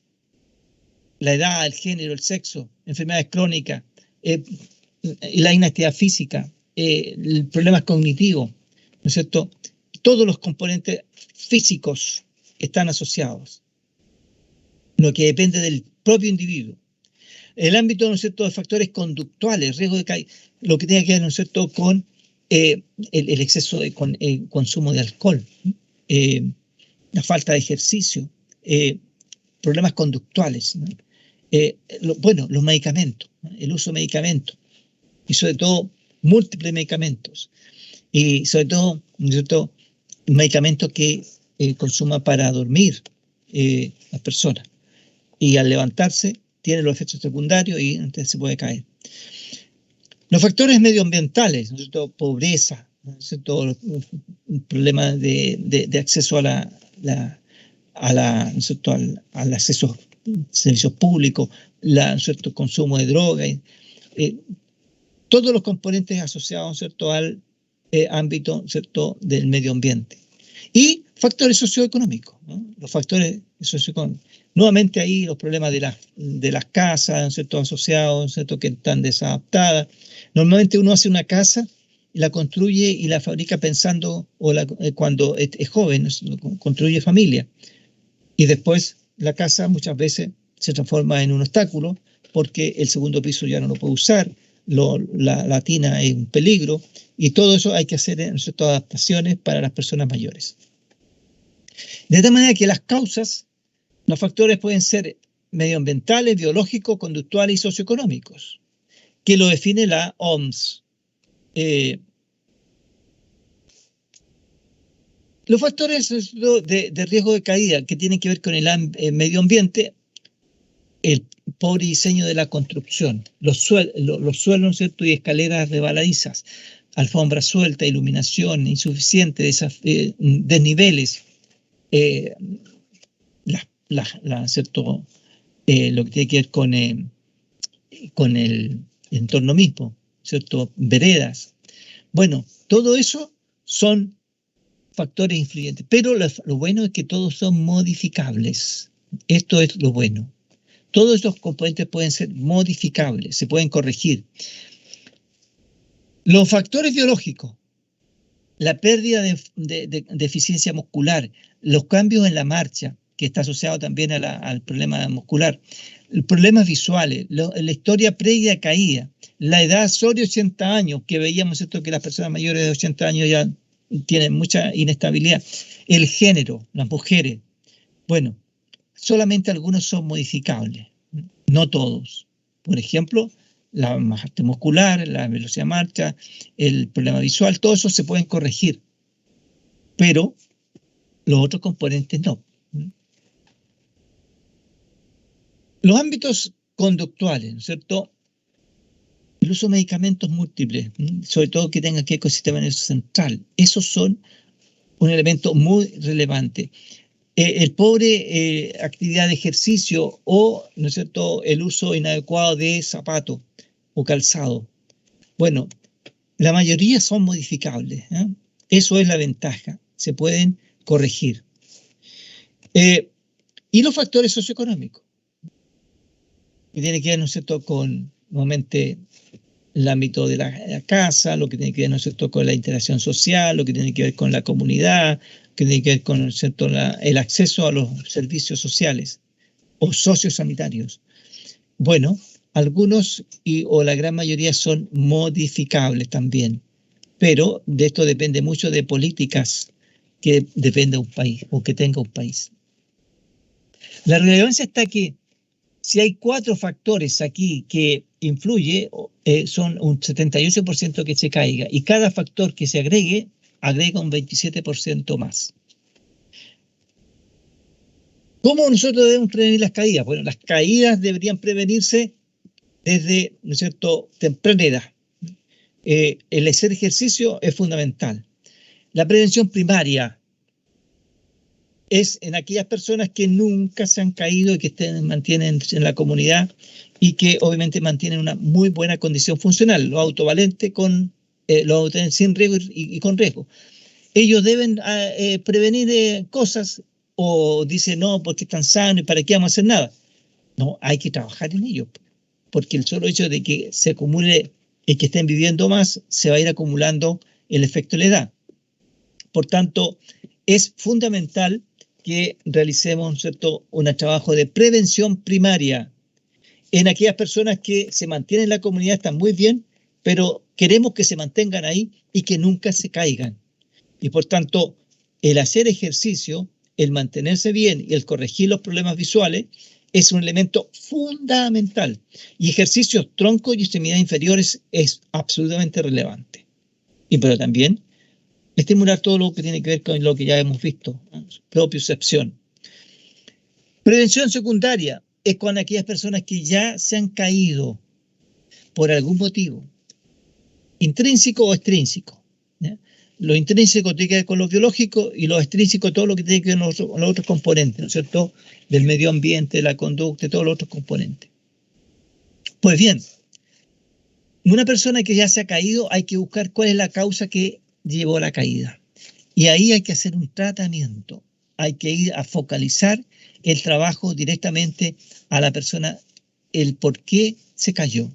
La edad, el género, el sexo, enfermedades crónicas, la inactividad física, problemas cognitivos, ¿no es cierto? Todos los componentes físicos están asociados, lo que depende del propio individuo. El ámbito, ¿no es cierto?, de factores conductuales, riesgo de caída, lo que tiene que ver, ¿no es cierto?, con el exceso de consumo de alcohol, la falta de ejercicio, problemas conductuales, ¿no? Los medicamentos, ¿no?, el uso de medicamentos, y sobre todo múltiples medicamentos, y sobre todo, ¿no es cierto?, medicamentos que consuma para dormir las personas, y al levantarse tiene los efectos secundarios y entonces se puede caer. Los factores medioambientales, ¿no es cierto?, pobreza, ¿no es cierto?, problemas de acceso ¿no es cierto?, al acceso a servicios públicos, ¿no es cierto?, consumo de drogas, todos los componentes asociados, ¿no es cierto?, al ámbito, ¿no es cierto?, del medio ambiente. Y factores socioeconómicos, ¿no? Los factores socioeconómicos. Nuevamente ahí los problemas de las casas, ¿no es cierto?, asociados, ¿no es cierto?, que están desadaptadas. Normalmente uno hace una casa y la construye y la fabrica pensando, cuando es joven, construye familia. Y después la casa muchas veces se transforma en un obstáculo porque el segundo piso ya no lo puede usar, la tina es un peligro, y todo eso hay que hacer, ¿no es cierto?, adaptaciones para las personas mayores. De tal manera que las causas, los factores pueden ser medioambientales, biológicos, conductuales y socioeconómicos, que lo define la OMS. Los factores de riesgo de caída que tienen que ver con el medio ambiente, el pobre diseño de la construcción, los suelos, ¿no es cierto?, y escaleras resbaladizas, alfombra suelta, iluminación insuficiente, desniveles, ¿cierto?, lo que tiene que ver con el entorno mismo, ¿cierto?, veredas. Bueno, todo eso son factores influyentes, pero lo bueno es que todos son modificables. Esto es lo bueno. Todos estos componentes pueden ser modificables, se pueden corregir. Los factores biológicos, la pérdida de eficiencia muscular, los cambios en la marcha, que está asociado también al problema muscular, los problemas visuales, la historia previa a caída, la edad sobre 80 años, que veíamos esto, que las personas mayores de 80 años ya tienen mucha inestabilidad, el género, las mujeres. Bueno, solamente algunos son modificables, no todos. Por ejemplo, la parte muscular, la velocidad de marcha, el problema visual, todo eso se pueden corregir, pero los otros componentes no. Los ámbitos conductuales, ¿no es cierto? El uso de medicamentos múltiples, sobre todo que tengan que ver con el sistema nervioso central, esos son un elemento muy relevante. El pobre actividad de ejercicio o, ¿no es cierto?, el uso inadecuado de zapatos o calzado. Bueno, la mayoría son modificables, ¿eh? Eso es la ventaja, se pueden corregir. Y los factores socioeconómicos, que tienen que ver, ¿no es cierto?, con nuevamente el ámbito de la casa, lo que tiene que ver, ¿no es cierto?, con la interacción social, lo que tiene que ver con la comunidad, que tiene que ver con, ¿no es cierto?, el acceso a los servicios sociales o sociosanitarios. Bueno, algunos o la gran mayoría son modificables también, pero de esto depende mucho de políticas que dependa un país o que tenga un país. La relevancia está que Si hay 4 factores aquí que influye, son un 78% que se caiga, y cada factor que se agrega un 27% más. ¿Cómo nosotros debemos prevenir las caídas? Bueno, las caídas deberían prevenirse desde, ¿no es cierto?, temprana edad. El hacer ejercicio es fundamental. La prevención primaria es en aquellas personas que nunca se han caído y que mantienen en la comunidad y que obviamente mantienen una muy buena condición funcional. Los autovalentes sin riesgo y con riesgo. Ellos deben prevenir cosas, o dicen no, porque están sanos y para qué vamos a hacer nada. No, hay que trabajar en ello, porque el solo hecho de que se acumule y que estén viviendo más, se va a ir acumulando el efecto de la edad. Por tanto, es fundamental que realicemos, ¿cierto?, un trabajo de prevención primaria en aquellas personas que se mantienen en la comunidad, están muy bien, pero queremos que se mantengan ahí y que nunca se caigan. Y por tanto, el hacer ejercicio, el mantenerse bien y el corregir los problemas visuales es un elemento fundamental. Y ejercicios tronco y extremidades inferiores es absolutamente relevante. Pero también estimular todo lo que tiene que ver con lo que ya hemos visto, ¿no? Propiocepción. Prevención secundaria es con aquellas personas que ya se han caído por algún motivo, intrínseco o extrínseco, ¿ya? Lo intrínseco tiene que ver con lo biológico y lo extrínseco todo lo que tiene que ver con los otros componentes, ¿no es cierto?, del medio ambiente, la conducta, todos los otros componentes. Pues bien, una persona que ya se ha caído, hay que buscar cuál es la causa que llevó a la caída. Y ahí hay que hacer un tratamiento. Hay que ir a focalizar el trabajo directamente a la persona, el por qué se cayó.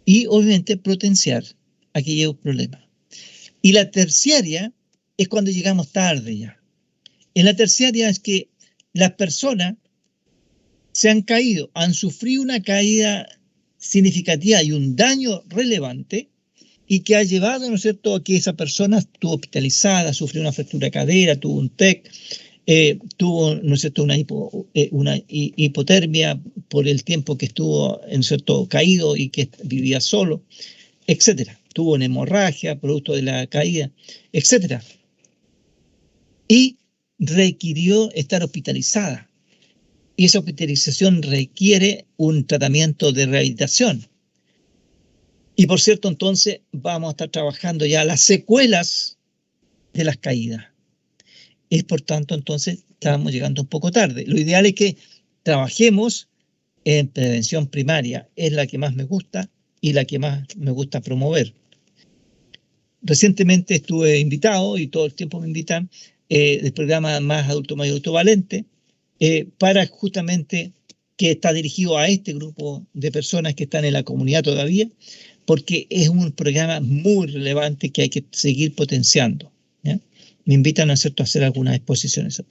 Y obviamente potenciar aquellos problemas. Y la terciaria es cuando llegamos tarde ya. En la terciaria es que las personas se han caído, han sufrido una caída significativa y un daño relevante, y que ha llevado, ¿no es cierto?, a que esa persona estuvo hospitalizada, sufrió una fractura de cadera, tuvo un TEC, tuvo, ¿no es cierto?, una hipotermia por el tiempo que estuvo, ¿no es cierto?, caído y que vivía solo, etcétera. Tuvo una hemorragia producto de la caída, etcétera. Y requirió estar hospitalizada. Y esa hospitalización requiere un tratamiento de rehabilitación. Y por cierto, entonces vamos a estar trabajando ya las secuelas de las caídas. Es por tanto, entonces, estamos llegando un poco tarde. Lo ideal es que trabajemos en prevención primaria. Es la que más me gusta y la que más me gusta promover. Recientemente estuve invitado, y todo el tiempo me invitan, del programa Más Adulto Mayor Autovalente, para justamente que está dirigido a este grupo de personas que están en la comunidad todavía, porque es un programa muy relevante que hay que seguir potenciando, ¿ya? Me invitan, ¿no es cierto?, a hacer algunas exposiciones.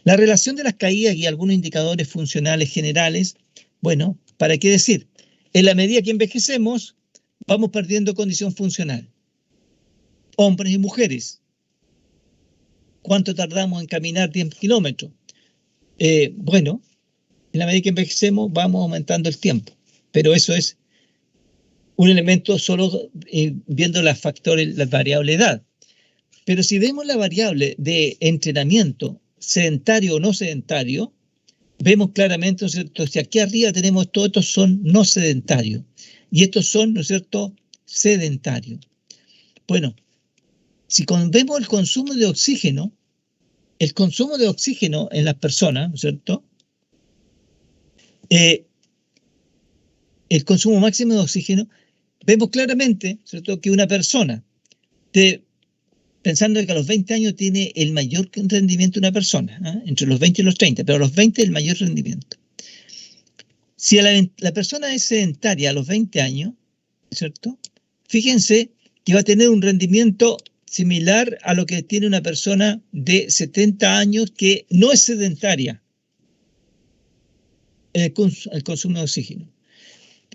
La relación de las caídas y algunos indicadores funcionales generales, bueno, ¿para qué decir? En la medida que envejecemos, vamos perdiendo condición funcional. Hombres y mujeres. ¿Cuánto tardamos en caminar 10 kilómetros? Bueno, en la medida que envejecemos vamos aumentando el tiempo, pero eso es un elemento solo viendo los factores, la variable edad. Pero si vemos la variable de entrenamiento, sedentario o no sedentario, vemos claramente, ¿no es cierto?, si aquí arriba tenemos todos estos son no sedentarios y estos son, ¿no es cierto?, sedentarios. Bueno, si vemos el consumo de oxígeno en las personas, ¿no es cierto?, el consumo máximo de oxígeno, vemos claramente, ¿cierto?, que una persona, pensando que a los 20 años tiene el mayor rendimiento de una persona, ¿eh?, entre los 20 y los 30, pero a los 20 el mayor rendimiento. Si la persona es sedentaria a los 20 años, ¿cierto?, fíjense que va a tener un rendimiento similar a lo que tiene una persona de 70 años que no es sedentaria el consumo de oxígeno.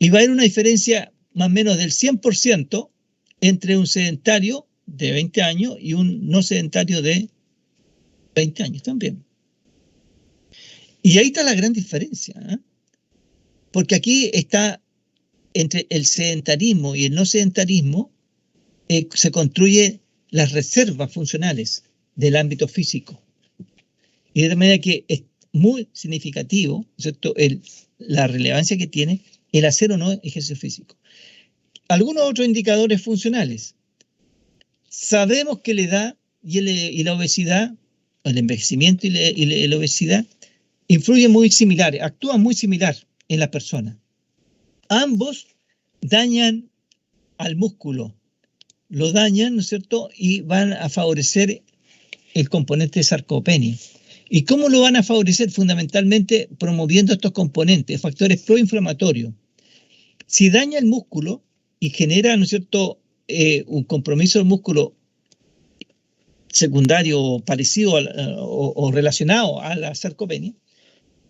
Y va a haber una diferencia más o menos del 100% entre un sedentario de 20 años y un no sedentario de 20 años también. Y ahí está la gran diferencia, ¿eh? porque aquí está entre el sedentarismo y el no sedentarismo, se construyen las reservas funcionales del ámbito físico. Y de manera que es muy significativo, ¿cierto?, la relevancia que tiene el hacer o no ejercicio físico. Algunos otros indicadores funcionales. Sabemos que la edad y la obesidad, el envejecimiento y la obesidad, influyen muy similares, actúan muy similar en la persona. Ambos dañan al músculo, lo dañan, ¿no es cierto?, y van a favorecer el componente de sarcopenia. ¿Y cómo lo van a favorecer? Fundamentalmente promoviendo estos componentes, factores proinflamatorios. Si daña el músculo y genera, ¿no es cierto?, un compromiso del músculo secundario parecido o relacionado a la sarcopenia,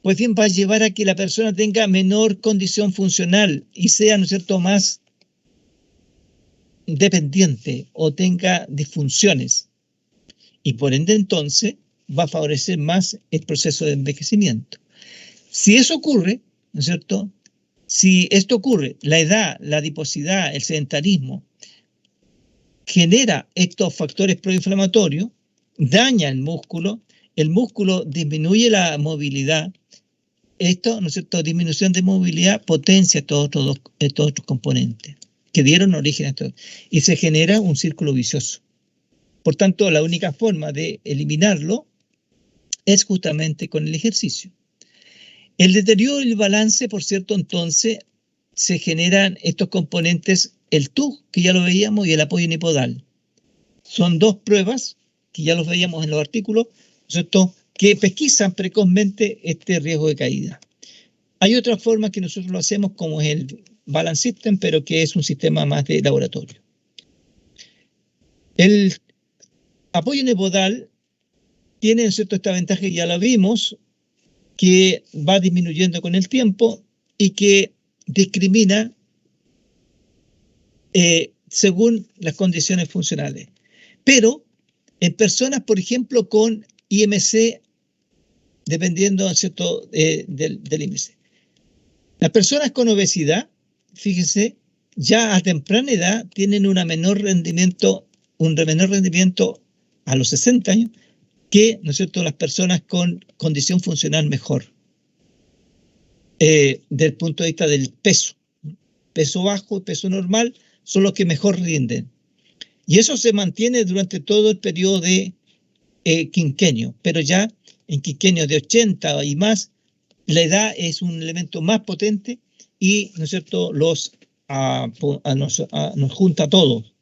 pues bien, va a llevar a que la persona tenga menor condición funcional y sea, ¿no es cierto?, más dependiente o tenga disfunciones. Y por ende, entonces, va a favorecer más el proceso de envejecimiento. Si eso ocurre, ¿no es cierto?, si esto ocurre, la edad, la adiposidad, el sedentarismo, genera estos factores proinflamatorios, daña el músculo disminuye la movilidad. Esto, ¿no es cierto?, disminución de movilidad potencia todos estos componentes que dieron origen a esto y se genera un círculo vicioso. Por tanto, la única forma de eliminarlo es justamente con el ejercicio. El deterioro y el balance, por cierto, entonces se generan estos componentes, el TUG, que ya lo veíamos, y el apoyo unipodal. Son dos pruebas que ya los veíamos en los artículos, ¿cierto?, que pesquisan precozmente este riesgo de caída. Hay otras formas que nosotros lo hacemos, como es el Balance System, pero que es un sistema más de laboratorio. El apoyo unipodal tiene, ¿cierto?, esta ventaja que ya la vimos, que va disminuyendo con el tiempo y que discrimina según las condiciones funcionales. Pero en personas, por ejemplo, con IMC, dependiendo, ¿cierto?, del IMC. Las personas con obesidad, fíjense, ya a temprana edad tienen un menor rendimiento a los 60 años que, ¿no es cierto?, las personas con condición funcional mejor. Desde el punto de vista del peso. Peso bajo y peso normal son los que mejor rinden. Y eso se mantiene durante todo el periodo de quinquenio, pero ya en quinquenio de 80 y más, la edad es un elemento más potente y, ¿no es cierto?, nos junta a todos.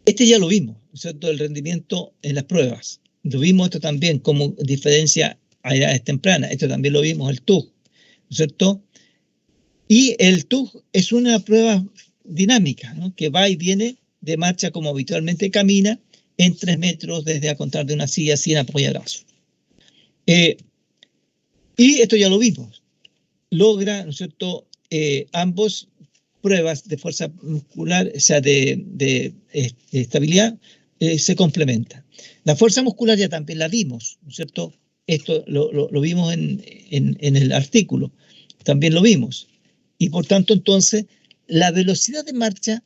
Este ya lo vimos, ¿no es cierto?, el rendimiento en las pruebas. Lo vimos esto también como diferencia a edades tempranas. Esto también lo vimos, el TUG, ¿no es cierto? Y el TUG es una prueba dinámica, ¿no?, que va y viene de marcha como habitualmente camina en 3 metros desde a contar de una silla sin apoyabrazos. Y esto ya lo vimos. Logra, ¿no es cierto?, ambos pruebas de fuerza muscular, o sea, de estabilidad, se complementan. La fuerza muscular ya también la vimos, ¿no es cierto? Esto lo vimos en el artículo, también lo vimos. Y por tanto, entonces, la velocidad de marcha,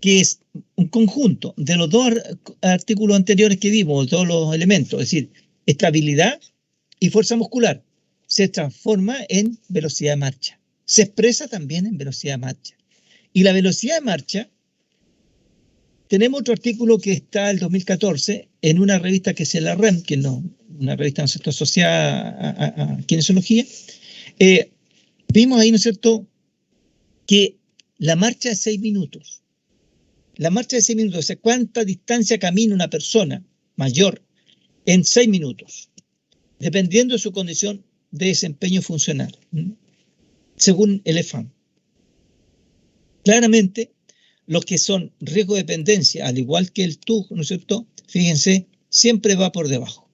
que es un conjunto de los dos artículos anteriores que vimos, todos los elementos, es decir, estabilidad y fuerza muscular, se transforma en velocidad de marcha. Se expresa también en velocidad de marcha. Y la velocidad de marcha, tenemos otro artículo que está el 2014 en una revista que es la REM, que no, una revista, ¿no es cierto?, asociada a kinesiología. Vimos ahí, ¿no es cierto?, que la marcha es 6 minutos. La marcha de 6 minutos, o sea, ¿cuánta distancia camina una persona mayor en 6 minutos? Dependiendo de su condición de desempeño funcional, según el EFAM. Claramente, los que son riesgo de dependencia, al igual que el TUG, ¿no es cierto?, fíjense, siempre va por debajo.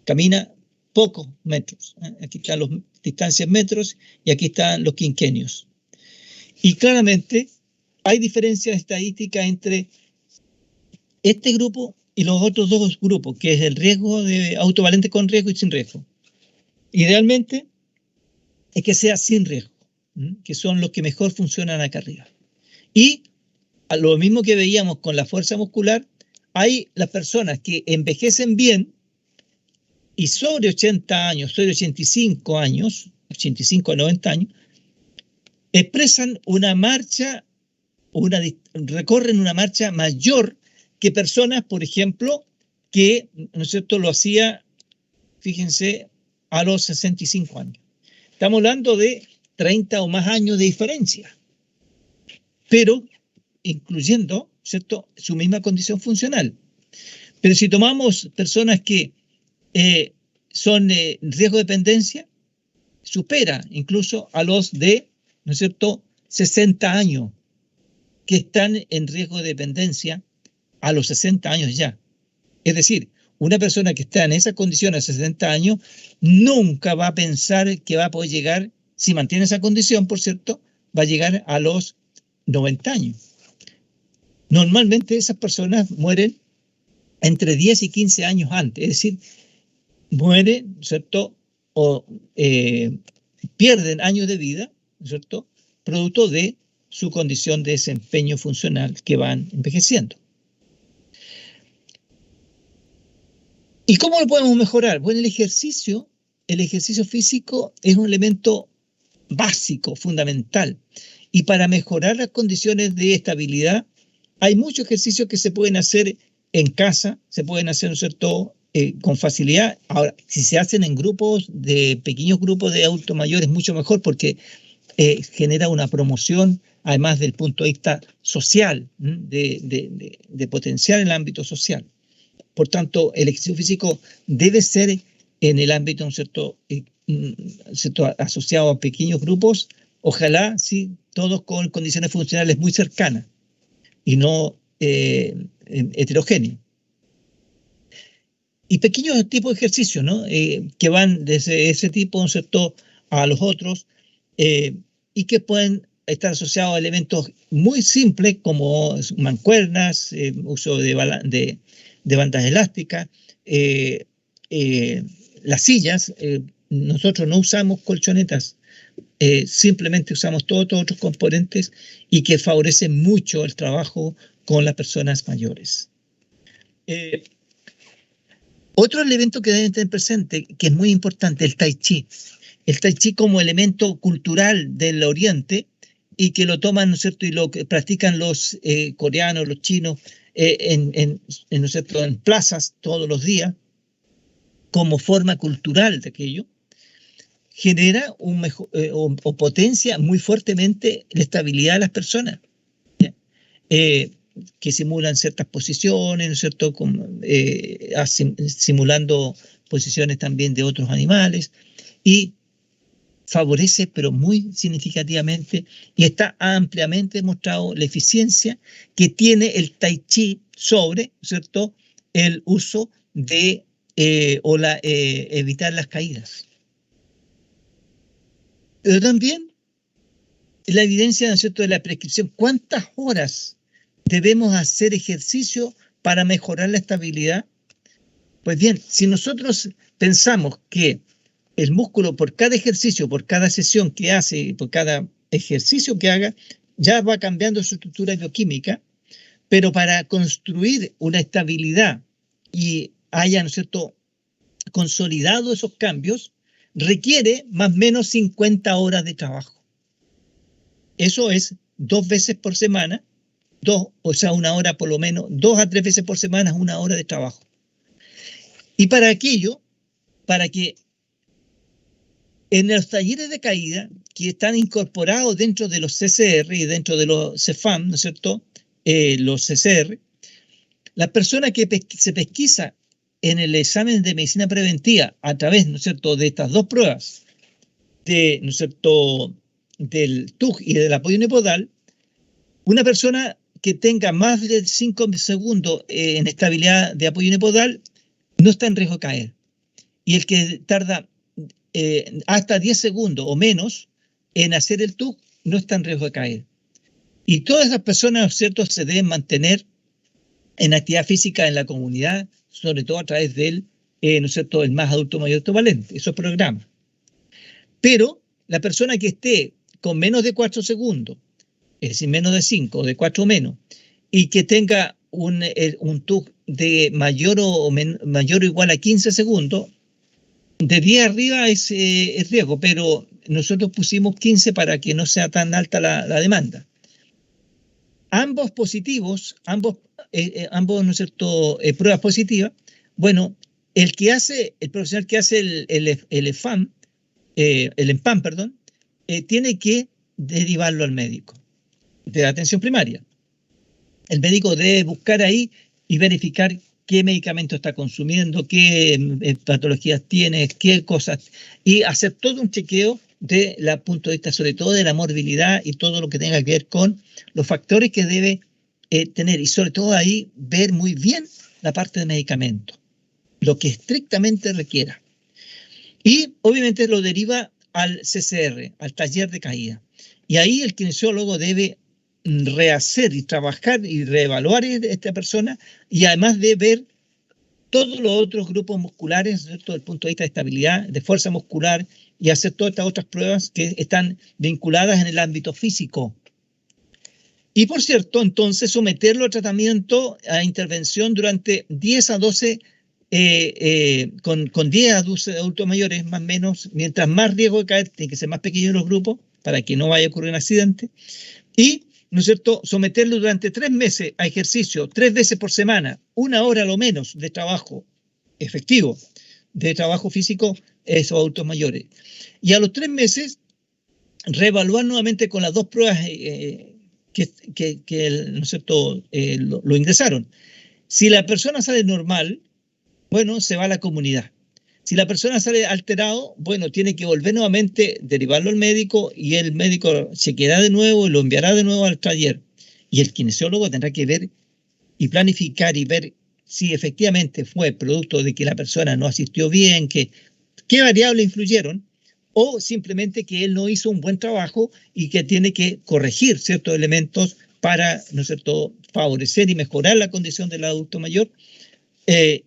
Camina pocos metros. Aquí están las distancias en metros y aquí están los quinquenios. Y claramente hay diferencias estadísticas entre este grupo y los otros dos grupos, que es el riesgo de autovalente con riesgo y sin riesgo. Idealmente, es que sea sin riesgo, que son los que mejor funcionan acá arriba. Y a lo mismo que veíamos con la fuerza muscular, hay las personas que envejecen bien y sobre 80 años, sobre 85 años, 85 a 90 años, expresan una marcha, recorren una marcha mayor que personas, por ejemplo, que, ¿no es cierto?, lo hacía, fíjense, a los 65 años. Estamos hablando de 30 o más años de diferencia, pero incluyendo, ¿cierto?, su misma condición funcional. Pero si tomamos personas que son riesgo de dependencia, supera incluso a los de, ¿no es cierto?, 60 años, que están en riesgo de dependencia a los 60 años ya. Es decir, una persona que está en esa condición a 60 años nunca va a pensar que va a poder llegar, si mantiene esa condición, por cierto, va a llegar a los 90 años. Normalmente esas personas mueren entre 10 y 15 años antes, es decir, mueren, ¿cierto?, o pierden años de vida, ¿cierto?, producto de su condición de desempeño funcional que van envejeciendo. ¿Y cómo lo podemos mejorar? Bueno, el ejercicio físico es un elemento básico, fundamental. Y para mejorar las condiciones de estabilidad, hay muchos ejercicios que se pueden hacer en casa, se pueden hacer, ¿no es cierto?, con facilidad. Ahora, si se hacen en pequeños grupos de adultos mayores, mucho mejor porque genera una promoción, además del punto de vista social, de potenciar el ámbito social. Por tanto, el ejercicio físico debe ser en el ámbito, ¿no es cierto?, asociado a pequeños grupos, ojalá, sí, todos con condiciones funcionales muy cercanas y no heterogéneos. Y pequeños tipos de ejercicios, ¿no?, que van desde ese tipo, ¿no es cierto?, a los otros, y que pueden estar asociados a elementos muy simples como mancuernas, uso de bandas elásticas, las sillas. Nosotros no usamos colchonetas, simplemente usamos todos otros componentes y que favorecen mucho el trabajo con las personas mayores. Otro elemento que deben tener presente, que es muy importante, el tai chi. El tai chi como elemento cultural del Oriente y que lo toman, ¿no es cierto?, y lo que practican los coreanos, los chinos, ¿no es cierto?, en plazas todos los días, como forma cultural de aquello, genera o potencia muy fuertemente la estabilidad de las personas, que simulan ciertas posiciones, ¿no es cierto?, simulando posiciones también de otros animales, y favorece, pero muy significativamente, y está ampliamente demostrado la eficiencia que tiene el tai chi sobre, ¿cierto?, el uso de evitar las caídas. Pero también la evidencia, ¿no es cierto?, de la prescripción. ¿Cuántas horas debemos hacer ejercicio para mejorar la estabilidad? Pues bien, si nosotros pensamos que el músculo por cada ejercicio, por cada sesión que hace, por cada ejercicio que haga, ya va cambiando su estructura bioquímica, pero para construir una estabilidad y haya, ¿no es cierto?, consolidado esos cambios, requiere más o menos 50 horas de trabajo. Eso es 2 veces por semana, o sea, una hora por lo menos, 2 a 3 veces por semana es una hora de trabajo. Y para aquello, para que en los talleres de caída, que están incorporados dentro de los CCR y dentro de los CEFAM, ¿no es cierto?, los CCR, la persona que se pesquisa en el examen de medicina preventiva a través, ¿no es cierto?, de estas dos pruebas, ¿no es cierto?, del TUG y del apoyo unipodal, una persona que tenga más de 5 segundos en estabilidad de apoyo unipodal no está en riesgo de caer. Y el que tarda hasta 10 segundos o menos en hacer el TUG no está en riesgo de caer. Y todas esas personas, ¿no es cierto?, se deben mantener en actividad física en la comunidad, sobre todo a través del, ¿no es cierto?, el Más Adulto Mayor Valente, esos programas. Pero la persona que esté con menos de 4 segundos, es decir, menos de 5, de 4 o menos, y que tenga un TUC de mayor o igual a 15 segundos, de 10 arriba es riesgo, pero nosotros pusimos 15 para que no sea tan alta la demanda. Ambos positivos, ambos ¿no es cierto?, pruebas positivas. Bueno, el profesional que hace el EMPAM, perdón, tiene que derivarlo al médico de atención primaria. El médico debe buscar ahí y verificar qué medicamento está consumiendo, qué patologías tiene, qué cosas, y hacer todo un chequeo de la punto de vista sobre todo de la morbilidad y todo lo que tenga que ver con los factores que debe tener, y sobre todo ahí ver muy bien la parte de medicamentos, lo que estrictamente requiera. Y obviamente lo deriva al CCR, al taller de caída. Y ahí el kinesiólogo debe rehacer y trabajar y reevaluar a esta persona, y además de ver todos los otros grupos musculares desde el punto de vista de estabilidad, de fuerza muscular, y hacer todas estas otras pruebas que están vinculadas en el ámbito físico. Y por cierto, entonces someterlo a tratamiento, a intervención durante 10 a 12, con 10 a 12 adultos mayores, más o menos, mientras más riesgo de caer, tiene que ser más pequeños los grupos, para que no vaya a ocurrir un accidente, y, ¿no es cierto?, someterlo durante 3 meses a ejercicio, 3 veces por semana, 1 hora a lo menos de trabajo efectivo, de trabajo físico, esos adultos mayores. Y a los 3 meses, reevaluar nuevamente con las 2 pruebas ¿no es cierto?, lo ingresaron. Si la persona sale normal, bueno, se va a la comunidad. Si la persona sale alterado, bueno, tiene que volver nuevamente, derivarlo al médico, y el médico chequeará de nuevo y lo enviará de nuevo al taller. Y el kinesiólogo tendrá que ver y planificar y ver si efectivamente fue producto de que la persona no asistió bien, qué variables influyeron, o simplemente que él no hizo un buen trabajo y que tiene que corregir ciertos elementos para, ¿no es cierto?, favorecer y mejorar la condición del adulto mayor.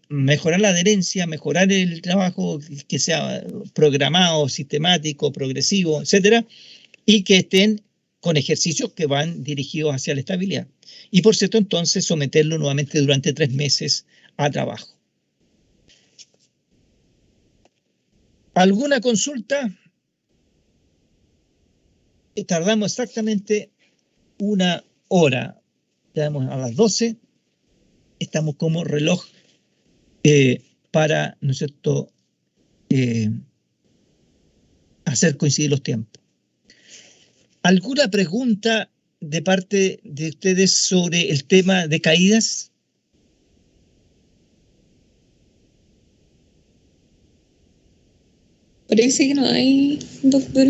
Mejorar la adherencia, mejorar el trabajo que sea programado, sistemático, progresivo, etcétera, y que estén con ejercicios que van dirigidos hacia la estabilidad. Y por cierto, entonces, someterlo nuevamente durante 3 meses a trabajo. ¿Alguna consulta? Tardamos exactamente 1 hora. Estamos a las 12. Estamos como reloj para, ¿no es cierto?, hacer coincidir los tiempos. ¿Alguna pregunta de parte de ustedes sobre el tema de caídas? Parece que no hay, doctor.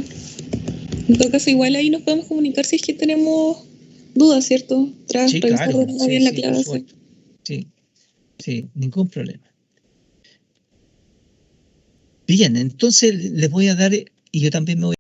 En todo caso, igual ahí nos podemos comunicar si es que tenemos dudas, ¿cierto? Tras Sí, revisar claro, bien la sí, clase. por supuesto. Sí, ningún problema. Bien, entonces les voy a dar, y yo también me voy